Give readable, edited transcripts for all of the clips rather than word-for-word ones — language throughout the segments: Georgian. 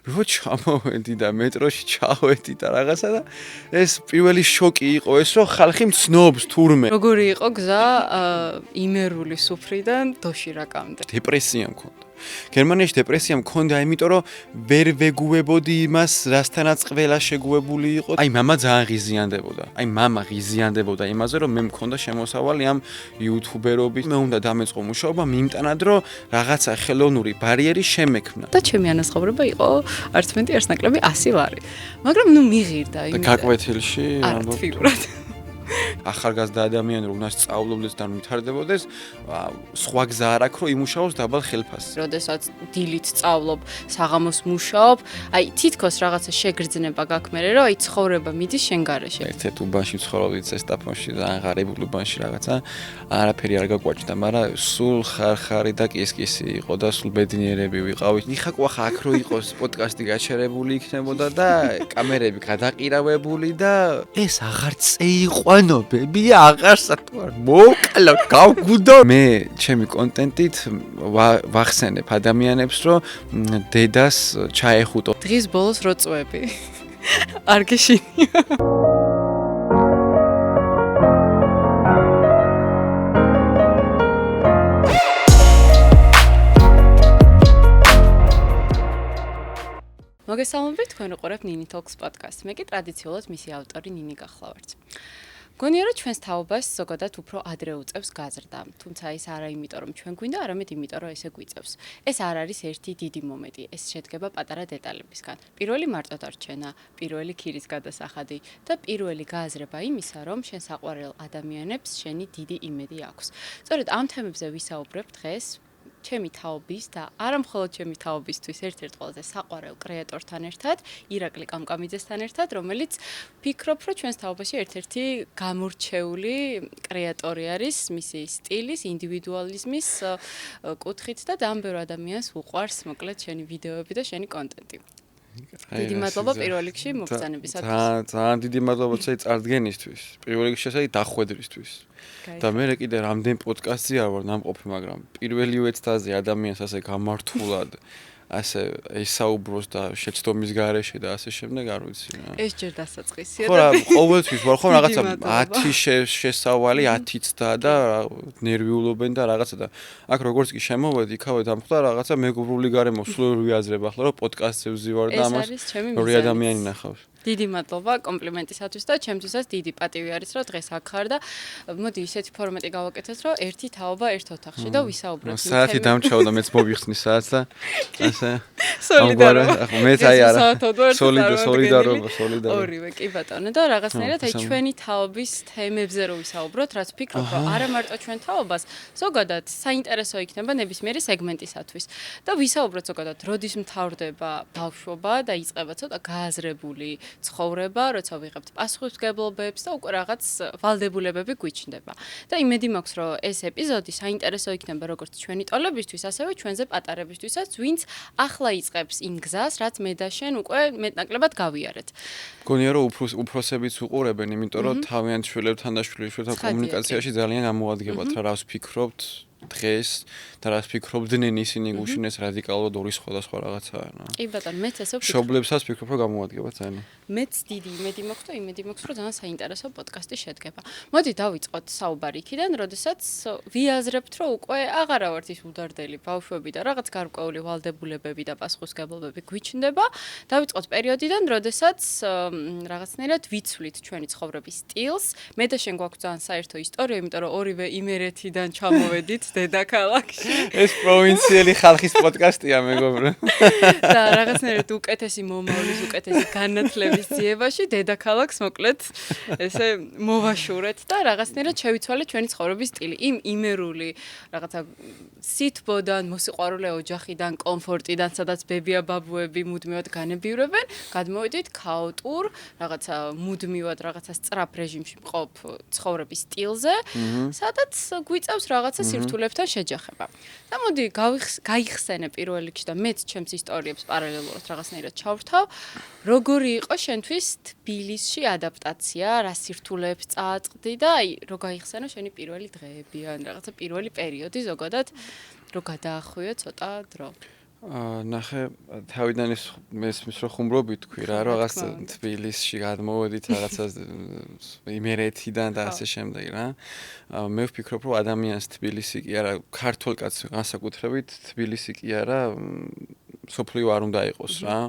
რო ჩამოვედი და მეტროში ჩავედი და რაღაცა და ეს პირველი შოკი იყო ეს რომ ხალხი მცნობს თურმე. როგორი იყო გზა იმერული სუფრიდან დოშირაკამდე? დეპრესია მქონდა. გერმანიაში დეპრესია მქონდა, იმიტომ რომ ვერ ვეგუებოდი იმას, რასთანაც ყველა შეგუებული იყო. აი მამა ძალიან ღიზიანდებოდა. აი მამა ღიზიანდებოდა იმაზე, რომ მე მქონდა შემოსავალი ამ იუთუბერობის. მე უნდა დამეწყო მუშაობა, მიმტანად რომ რაღაცა ხელოვნური ბარიერი შემექმნა. და ჩემი ანაზღაურება იყო არც მეტი არც ნაკლები 100 ლარი. მაგრამ ნუ მიღირდა და გაკვეთილში არა თბილურად. ახალგაზრდა ადამიანი რომ უნდა სწავლობდეს და ვითარდებოდეს, სხვა გზა არ აქვს რომ იმუშაოს დაბალ ხელფასზე. როდესაც დილით სწავლობ, საღამოს მუშაობ, აი თითქოს რაღაცა შეგრძნება გაქვს მე, რომ აი ცხოვრება მიდის შენ გარეშე. ერთ-ერთ უბანში ცხოვრობდი ზესტაფონში, ძალიან ღარიბულ უბანში რაღაცა, არაფერი არ გაგვაჭდა, მაგრამ სულ ხარხარი და კისკისი იყო და სულ ბედნიერები ვიყავით. ნიხაკვა ხა აქ რო იყოს პოდკასტი გაჩერებული იქნებოდა და კამერები გადაყირავებული და ეს აღარ წეიყვანობები აღარ სათვალ მოკლა გავგუდო მე ჩემი კონტენტით ვახსენებ ადამიანებს რომ დედას ჩაეხუტო დღის ბოლოს რო წვები არ გეშინია მოგესალმებით, თქვენ უყურებთ Nini Talks podcast. მე კი ტრადიციულად მისი ავტორი ნინი გახლავართ. გონია რომ ჩვენს თაობას ზოგადად უფრო ადრე უწევს გაზრდა, თუმცა ის არა იმიტომ რომ ჩვენ გვინდა, არამედ იმიტომ რომ ესე გვიწევს. ეს არ არის ერთი დიდი მომენტი, ეს შედგება პატარა დეტალებისგან. პირველი მარტოდარჩენა, პირველი ქირის გადასახადი და პირველი გააზრება იმისა, რომ შენ საყვარელ ადამიანებს შენი დიდი იმედი აქვს. სწორედ ამ თემებზე ვისაუბრებ დღეს. ჩემი თაობის და არა მხოლოდ ჩემი თაობისთვის ერთ-ერთ ყველაზე საყვარელ კრეატორთან ერთად, ირაკლი კამკამიძესთან ერთად, რომელიც ფიქრობ, რომ ჩვენს თაობაში ერთ-ერთი გამორჩეული კრეატორი არის მისი სტილის, ინდივიდუალიზმის კუთხით და დამბერო ადამიანს უყვარს მოკლედ შენი ვიდეოები და შენი კონტენტი. დიდი მადლობა პირველ რიგში მოგზავნებისათვის. ძალიან დიდი მადლობა წარდგენისთვის. პირველ რიგში ესეთი დახვედრისთვის. და მე კიდე რამდენ პოდკასტზე არ ვარ ნამყოფი, მაგრამ პირველი ვეცდაზე ადამიანს ასე გამართულად ასე ისაუბროს და შეცდომის გარეშე და ასე შემდეგ არ ვიცი რა. ეს ჯერ დასაწყისია და ხო რა, ყოველთვის ვარ ხო რაღაცა 10 შესავალი 10 ცდა და ნერვიულობენ და რაღაცა და აქ როგორც კი შემოვედი, იქავე დამხვდა რაღაცა მეგობრული გარემო სულ ვიაზრებ ახლა რომ პოდკასტზე ვზივარ და ამას ორი ადამიანი ნახავს. დიდი მადლობა კომპლიმენტისათვის და ჩემთვისაც დიდი პატივი არის რომ დღეს აქ ხარ და მოდი ისეთი ფორმატი გავაკეთოთ რომ ერთი თაობა ერთ ოთახში და ვისაუბროთ. საათი დამჩაოდა მეც მოვიხსნი საათს და ასე სოლიდარობა. მეც აი არა სოლიდარობა. ორივე კი ბატონო და რაღაცნაირად აი ჩვენი თაობის თემებზე რო ვისაუბროთ, რაც ფიქრობ რომ არა მარტო ჩვენ თაობას, ზოგადად საინტერესო იქნება ნებისმიერი სეგმენტისათვის და ვისაუბროთ ზოგადად როდის მთავრდება ბავშვობა და იწყება ცოტა გააზრებული ცხოვრება, როცა ვიღებთ პასუხისმგებლობებს და უკვე რაღაც ვალდებულებები გვიჩნდება. და იმედი მაქვს, რომ ეს ეპიზოდი საინტერესო იქნება როგორც ჩვენი ტოლებისთვის, ასევე ჩვენზე პატარებისთვისაც, ვინც ახლა იწყებს იმ გზას, რაც მე და შენ უკვე მეტნაკლებად გავიარეთ. გონია რომ უფროსებიც უყურებენ, იმიტომ რომ თავიანთ შვილებთან და შვილიშვილთან კომუნიკაციაში ძალიან გამოადგებათ რა, რას ფიქრობთ დღეს და რას ფიქრობდნენ ისინი გუშინეს რადიკალურად ორი სხვადასხვა რაღაცაა რა. კი ბატონო, მეც ესე ვფიქრობ. მშობლებსაც ფიქრობ რომ გამოადგება ძალიან. მეც დიდი იმედი მაქვს და იმედი მაქვს რომ ძალიან საინტერესო პოდკასტი შედგება. მოდი დავიწყოთ საუბარი იქიდან, როდესაც ვიაზრებთ რომ უკვე აღარა ვართ ის უდარდელი ბავშვები და რაღაც გარკვეული ვალდებულებები და პასუხისმგებლობები გვიჩნდება. დავიწყოთ პერიოდიდან, როდესაც რაღაცნაირად ვიცვლით ჩვენი ცხოვრების სტილს. მე და შენ გვაქვს ძალიან საერთო ისტორია, იმიტომ რომ ორივე იმერეთიდან ჩამოვედით დედაქალაქში. ეს პროვინციელი ხალხის პოდკასტია მეგობრებო. და რაღაცნაირად უკეთესი მომავლის, უკეთესი განათლების ძიებაში დედაქალაქს მოკლედ ესე მოვაშურეთ და რაღაცნაირად შევიცვალეთ ჩვენი ცხოვრების სტილი. იმ იმერული რაღაცა სითბოდან, მოსიყვარულე ოჯახიდან, კომფორტიდან, სადაც ბებია ბაბუები მუდმივად განებივრებენ, გადმოვიდით ქაოტურ, რაღაცა მუდმივად რაღაცა სწრაფ რეჟიმში მყოფ ცხოვრების სტილზე, სადაც გვიწევს რაღაცა სირთულეებთან შეჯახება. და მოდი გაიხსენე პირველ რიგში და მეც ჩემს ისტორიებს პარალელურად რაღაცნაირად ჩავრთავ. როგორი იყო შენთვის თბილისში ადაპტაცია, რა სირთულეებს წააწყდი და აი რო გაიხსენო შენი პირველი დღეები ან რაღაცა პირველი პერიოდი ზოგადად რო გადაახვიო ცოტა დრო. ნახე თავიდან ის მესმის რომ ხუმრობი თქვი რა რაღაც თბილისში გადმოვედით რაღაცა იმერეთიდან და ასე შემდეგ რა მე ვფიქრობ რომ ადამიანს თბილისი კი არა ქართულ კაცს განსაკუთრებით თბილისი კი არა სოფლიო არ უნდა იყოს რა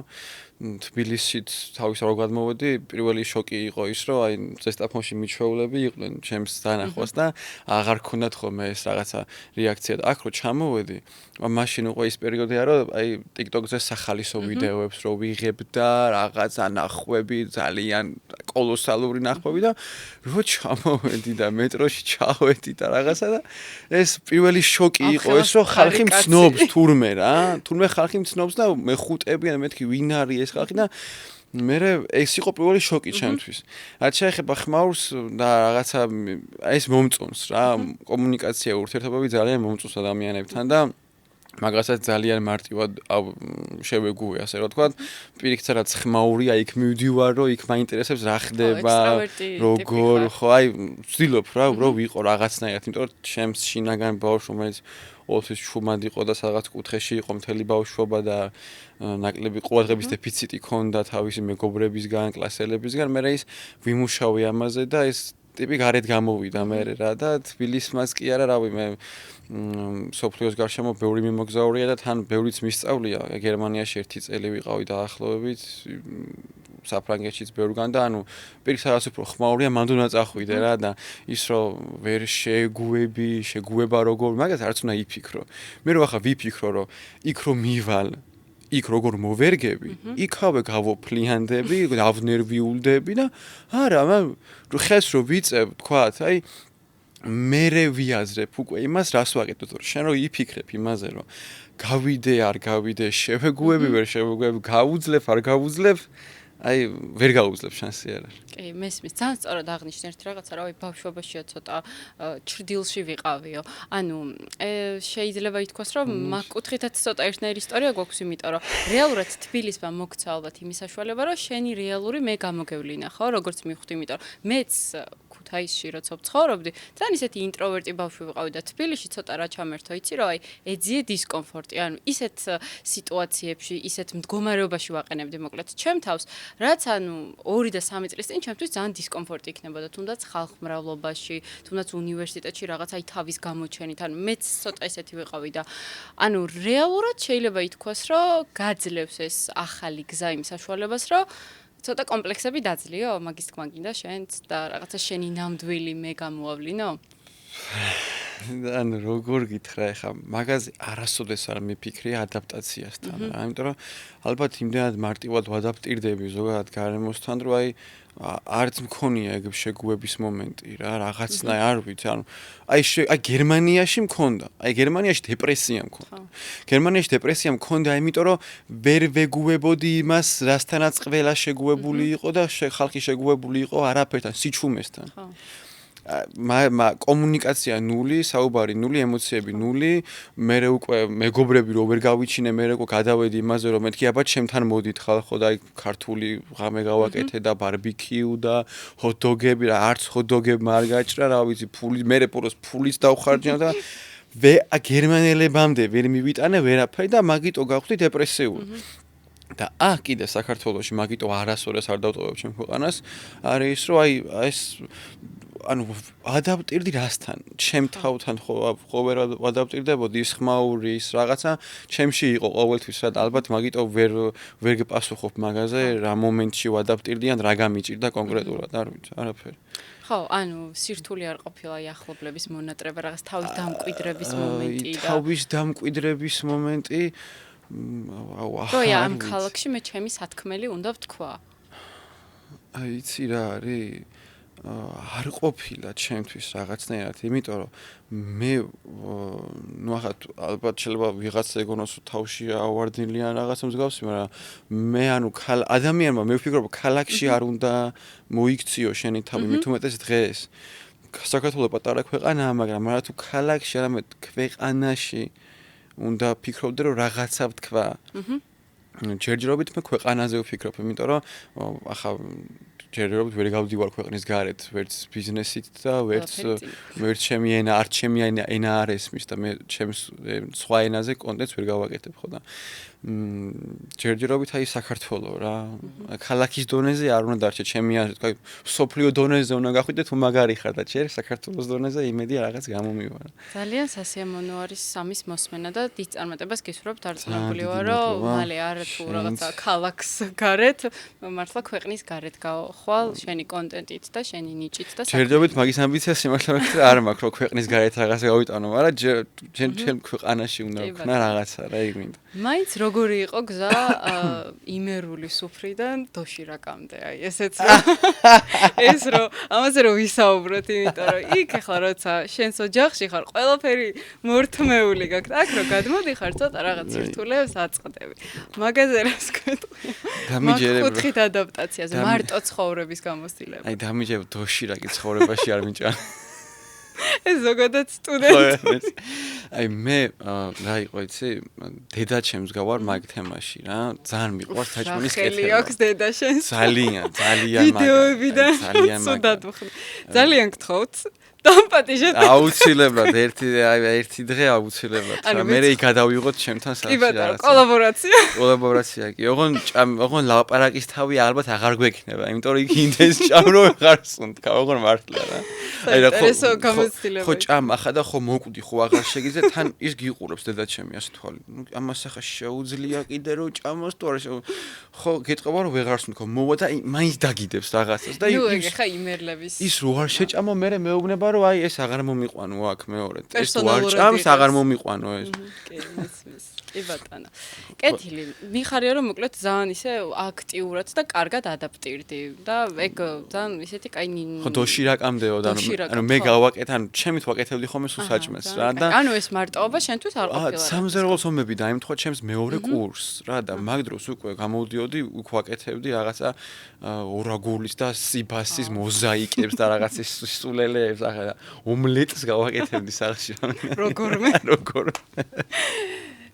თბილისშიც თავის რო გადმოვედი პირველი შოკი იყო ის რომ აი ზესტაფონში მიჩვეულები იყვნენ ჩემს დანახვას და აღარ ქონდათ ხოლმე ეს რაღაცა რეაქცია და აქ რო ჩამოვედი მაშინ უკვე ის პერიოდია რომ აი TikTok-ზე სახალისო ვიდეოებს რო ვიღებ და რაღაცა ნახვები ძალიან კოლოსალური ნახვები და რო ჩამოვედი და მეტროში ჩავედი და რაღაცა და ეს პირველი შოკი იყო ეს რომ ხალხი მცნობს თურმე რა თურმე ხალხი მცნობს და მეხუტები და მეთქი ვინ არის ეს ხალხი და მე ეს იყო პირველი შოკი ჩემთვის. რაც შეეხება ხმაურს და რაღაცა ეს მომწონს რა კომუნიკაცია ურთიერთობები ძალიან მომწონს ადამიანებთან და მაგასაც ძალიან მარტივად შევეგუე ასე რომ თქვა პირიქით რაც ხმაურია იქ მივდივარ რომ იქ მაინტერესებს რა ხდება როგორ ხო აი ვცდილობ რა რომ ვიყო რაღაცნაირად იმიტომ რომ ჩემს შინაგან ბავშვს რომელიც ოლთვის შუმად იყო და რაღაც კუთხეში იყო მთელი ბავშვობა და ნაკლები ყურადღების დეფიციტი ქონდა თავისი მეგობრებისგან კლასელებისგან მე ის ვიმუშავე ამაზე და ეს ტიპი გარეთ გამოვიდა მე რა და თბილისმაც კი არა რავი მე სოფლიოს გარშემო ბევრი მიმოგზაურია და თან ბევრიც მისწავლია გერმანიაში 1 წელი ვიყავი დაახლოებით საფრანგეთშიც ბევრგან და ანუ პირიქით რაღაც უფრო ხმაურია მანდ უნდა წახვიდე რა და ის რომ ვერ შეგუება როგორ მაგას არც უნდა იფიქრო მე რომ ახლა ვიფიქრო რომ იქ რომ მივალ იქ როგორ მოვერგები იქავე გავოფლიანდები ავნერვიულდები და არა ხეს რომ ვიწევ თქვათ აი მერე ვიაზრებ უკვე იმას რას ვაკეთებ თორე შენ რომ იფიქრებ იმაზე რომ გავიდე არ გავიდე შევეგუები ვერ შევეგუები გავუძლებ არ გავუძლებ აი ვერ გაუძლებ შანსი არ არის. კი, მესმის. ძალიან სწორად აღნიშნე ერთ რაღაცა, რავი, ბავშვობაშია ცოტა ჩრდილში ვიყავიო. ანუ შეიძლება ითქვას, რომ მაგ კუთხითაც ცოტა ერთნაირი ისტორია გვაქვს, იმიტომ რომ რეალურად თბილისმა მოგცა ალბათ იმის საშუალება, რომ შენი რეალური მე გამოგევლინა, ხო, როგორც მივხვდი, იმიტომ რომ მეც ქუთაისში როცა ვცხოვრობდი, ძალიან ისეთი ინტროვერტი ბავშვი ვიყავი და თბილისში ცოტა რა ჩამერთო, იცი რა, აი, ეძიე დისკომფორტი, ანუ ისეთ სიტუაციებში, ისეთ მდგომარეობაში ვაყენებდი მოკლედ ჩემ თავს, რაც ანუ 2 და 3 წლის წინ ჩემთვის ძალიან დისკომფორტი იქნებოდა, თუნდაც ხალხმრავლობაში, თუნდაც უნივერსიტეტში რაღაც აი თავის გამოჩენით, ანუ მეც ცოტა ესეთი ვიყავი და ანუ რეალურად შეიძლება ითქვას, რომ გაძლევს ეს ახალი გზა იმ საშუალებას, რომ ცოტა კომპლექსები დაძლიო, მაგის თქმა გინდა შენც და რაღაცა შენი ნამდვილი მე გამოავლინო? ანუ როგორ გითხრა ეხა მაგაზე არასოდეს არ მიფიქრე ადაპტაციასთან რა იმიტომ რომ ალბათ იმდენად მარტივად ვადაპტირდები ზოგადად გარემოსთან რომ აი არც მქონია ეგ შეგუების მომენტი რა რაღაცნაირ არ ვიცი ანუ აი გერმანიაში მქონდა აი გერმანიაში დეპრესია მქონდა გერმანიაში დეპრესია მქონდა იმიტომ რომ ვერ ვეგუებოდი იმას რასთანაც ყველა შეგუებული იყო და ხალხი შეგუებული იყო არაფერთან სიჩუმესთან ხო კომუნიკაცია ნული, საუბარი ნული, ემოციები ნული, მე უკვე მეგობრები რო ვერ გავიჩინე, მე უკვე გადავედი იმაზე რომ მეთქი აბა ჩემთან მოდით ხალხო და აი ქართული ღამე გავაკეთე და ბარბიკიუ და ჰოტდოგები რა არც ჰოტდოგებმა არ გაჭრა რა ვიცი ფული მე ფულიც დავხარჯა და გერმანელებამდე ვერ მივიტანე ვერაფერი და მაგიტო გავხდი დეპრესიული და კიდე საქართველოში მაგიტო არასოდეს არ დავტოვებ ჩემ ქვეყანას არის რომ აი ეს ანუ ადაპტირდი რასთან ჩემ თავთან ხო ვერ ადაპტირდებოდი ის ხმაური ის რაღაცა ჩემში იყო ყოველთვის რა ალბათ მაგიტო ვერ გპასუხობ მაგაზე რა მომენტში ვადაპტირდი ან რა გამიჭირდა კონკრეტულად არ ვიცი არაფერი ხო, ანუ სირთული არ ყოფილა ახლობლების მონატრება რაღაც თავის დამკვიდრების მომენტი და თავის დამკვიდრების მომენტი როია ამ ქალაქში მე ჩემი სათქმელი უნდა ვთქვა აი იცი რა არის არ ყოფილა ჩემთვის რაღაცნაირად, იმიტომ რომ მე ნუ ახლა ალბათ შეიძლება ვიღაცა ეგონოს თავში ავარდნილი ან რაღაცა მსგავსი, მაგრამ მე ანუ ადამიანმა მე ვფიქრობ ქალაქში არ უნდა მოიქციო შენი თავი, მით უმეტეს დღეს. საქართველოს პატარა ქვეყანაა, მაგრამ არა თუ ქალაქში, არამედ ქვეყანაში უნდა ფიქრობდე რომ რაღაცა ვთქვა. ჯერჯერობით მე ქვეყანაზე ვფიქრობ, იმიტომ რომ ახლა ჯერჯერობით ვერ გავდივარ ქვეყნის გარეთ, ვერც ბიზნესით და ვერც ჩემი ენა, არც ჩემი ენა არ ესმის და მე ჩემს სხვა ენაზე კონტენტს ვერ გავაკეთებ ხო და ჯერჯერობით აი საქართველო რა. ქალაქის დონეზე არ უნდა დარჩე ჩემი აზრით, აი სოფლიო დონეზე უნდა გახვიდე თუ მაგარი ხარ და ჯერ საქართველოს დონეზე იმედი რაღაც გამომივარ. ძალიან სასიამოვნო არის სამის მოსმენა და დიდ წარმატებას გისურვებთ დარწმუნებული ვარ, რომ მალე არა თუ რაღაცა ქალაქს გარეთ, მართლა ქვეყნის გარეთ გავხვალ შენი კონტენტით და შენი ნიჭით და ჯერჯერობით მაგის ამბიცია სიმართლე არ მაქვს, რომ ქვეყნის გარეთ რაღაც გავიტანო, მაგრამ ჩემ ქვეყანაში უნდა ვქნა რაღაცა რა იგვინდა. მაინც როგორი იყო გზა იმერული სუფრიდან დოშირაკამდე, აი ესეც ეს რომ ამაზე რომ ვისაუბროთ, იმიტომ რომ იქ ახლა როცა შენს ოჯახში ხარ, ყველაფერი მორთმეული გაქვს. აქ რომ გადმოდიხარ, ცოტა რაღაც სირთულეებს აწყდები. მაგაზე რას გეტყვი? დამიჯერებ ხუთით ადაპტაციაზე, მარტო ცხოვრების გამოცდილება. აი დამიჯერებ დოშირაკი ცხოვრებაში არ მიჭა. ეს ზოგადად სტუდენტი. აი მე რა იყო იცი დედა ჩემს გავარ მაგ თემაში რა ძალიან მიყვარს საჭმელის კეთება. ხელი აქვს დედა შენს. ძალიან ვიდეოებიდან სუდად ვხდი. ძალიან გთხოვთ დამპატიჟეთ. აუცილებლად ერთი დღე აუცილებლად. მე იქ გადავიღოთ ჩემთან სახლში რა. კოლაბორაცია კი. ოღონ ლაპარაკის თავი ალბათ აღარ გვექნება, იმიტომ რომ იქ ინდეს ჭამრო ვეღარ სუნთქა, ოღონ მართლა რა. აი რა ხო ჭამახა და ხო მოკვდი ხო აღარ შეგიძლია თან ის გიყურებს დედა ჩემი ასე თვალი. ამას ახლა შეუძლია კიდე რომ ჭამოს თუ არა ხო გეტყობა რომ ვეღარ სუნთქო. მოვა და მაინც დაგიდებს რაღაცას და ის ხა იმერლების ის რო არ შეჭამო მე მეუბნება რომ აი ეს აღარ მომიყვანო აქ მეორედ. ეს თუ არ ჭამს აღარ მომიყვანო ეს. კი, მის. კი ბატონო. კეთილი, მიხარია რომ მოკლედ ძალიან ისე აქტიურად და კარგად ადაპტირდი და ეგ ძალიან ისეთი კაი ხო დოშირაკამდეო და ანუ მე გავაკეთე, ანუ ჩემით ვაკეთებდი ხოლმე სულ საჭმელს რა და ანუ ეს მარტოობა შენთვის არ ყოფილა. სამზერველოს ომები დაემთხვა ჩემს მეორე კურსს რა და მაგ დროს უკვე გამოვდიოდი, უკვე ვაკეთებდი რაღაცა ორაგულის და სიბასის მოზაიკებს და რაღაც სულელეებს ახლა ომლეტს გავაკეთებდი სახლში. როგორმე? როგორ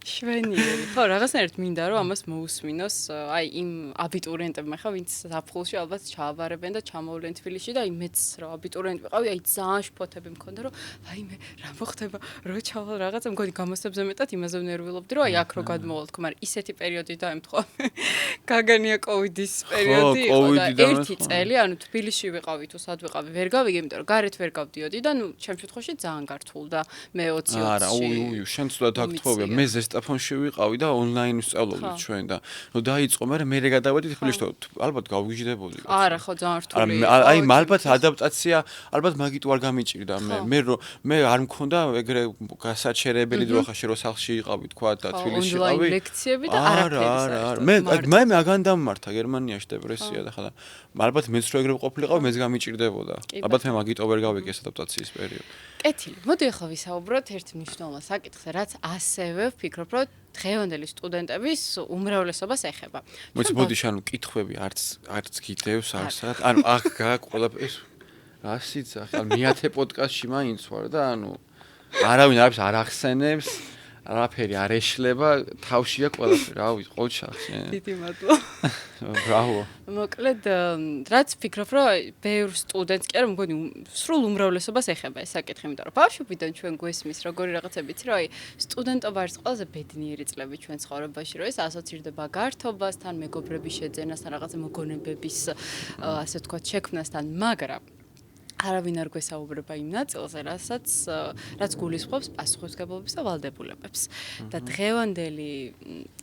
შვენიერი. ხო, რაღაცნაირად მინდა რომ ამას მოусმინოს, აი იმ აბიტურიენტებმა ხა, ვინც საფხულში ალბათ ჩააბარებენ და ჩამოვლენ თბილისში და აი მეც რა აბიტურიენტი ვიყავი, აი ძალიან შფოთები მქონდა რომ აი მე რა მოხდება, რო ჩავალ რაღაცა, მგონი გამოსებზე მეტად იმაზე ვნერვილობდი რომ აი აქ რო გადმოვალ თქო, მაგრამ ისეთი პერიოდი დაემთხვა. გაგანია კოვიდის პერიოდი იყო და ერთი წელი, ანუ თბილისში ვიყავი თუ სად ვიყავი, ვერ გავიგე, იმიტომ რომ გარეთ ვერ გავდიოდი და ნუ ჩემ შემთხვევაში ძალიან გართულდა მე 20-ში. არა, შენ ცუდად აქტუალია, მე სტაფონში ვიყავი და ონლაინ ვსწავლობდით ჩვენ და ნუ დაიწყო მე გადავედი თბილისში ალბათ გავგიჟდებოდი არა ხო ძალიან რთული აი ალბათ ადაპტაცია ალბათ მაგით ვარ გამიჭირდა მე არ მქონდა ეგრე გასაჩერებელი დრო ხაში რო სახლში იყავი თქვა და თბილისში იყავი ონლაინ ლექციები და არაფერი მე მაგან დამმართა გერმანიაში დეპრესია და ხა ალბათ მეც რო ეგრე ყოფილიყავი მეც გამიჭირდებოდა ალბათ მე მაგით ვერ გავიგე ეს ადაპტაციის პერიოდი კეთილი მოდი ახლა ვისაუბროთ ერთ მნიშვნელოვან საკითხზე რაც ასევე ვფიქრობ რომ დღევანდელი სტუდენტების უმრავლესობას ეხება. მოდი შანუ კითხვები არც გიდევს არსად. ანუ აქ გააქვს ყველაფერს. რასიც ახლა მეათე პოდკასტში მაინც ვარ და ანუ არავინ არის არ ახსენებს, არაფერი არ ეშლება, თავშია ყველაფერი. რა ვიცი, ყოჩახში. დიდი მადლობა. ბრავო. მოკლედ რაც ვფიქრობ რომ ბევრ სტუდენტს კი არა მგონი სრულ უმრავლესობას ეხება ეს საკითხი, იმიტომ რომ ბავშვობიდან ჩვენ გვესმის როგორი რაღაცები იცი რომ აი სტუდენტობა არის ყველაზე ბედნიერი წლები ჩვენ ცხოვრებაში, რომ ეს ასოცირდება გართობასთან, მეგობრების შეძენასთან, რაღაცა მოგონებების ასე ვთქვათ შექმნასთან, მაგრამ არავინ არ გვესაუბრება იმ ნაწილზე, რაც გულისხმობს პასუხისმგებლობის და ვალდებულებებს. და დღევანდელი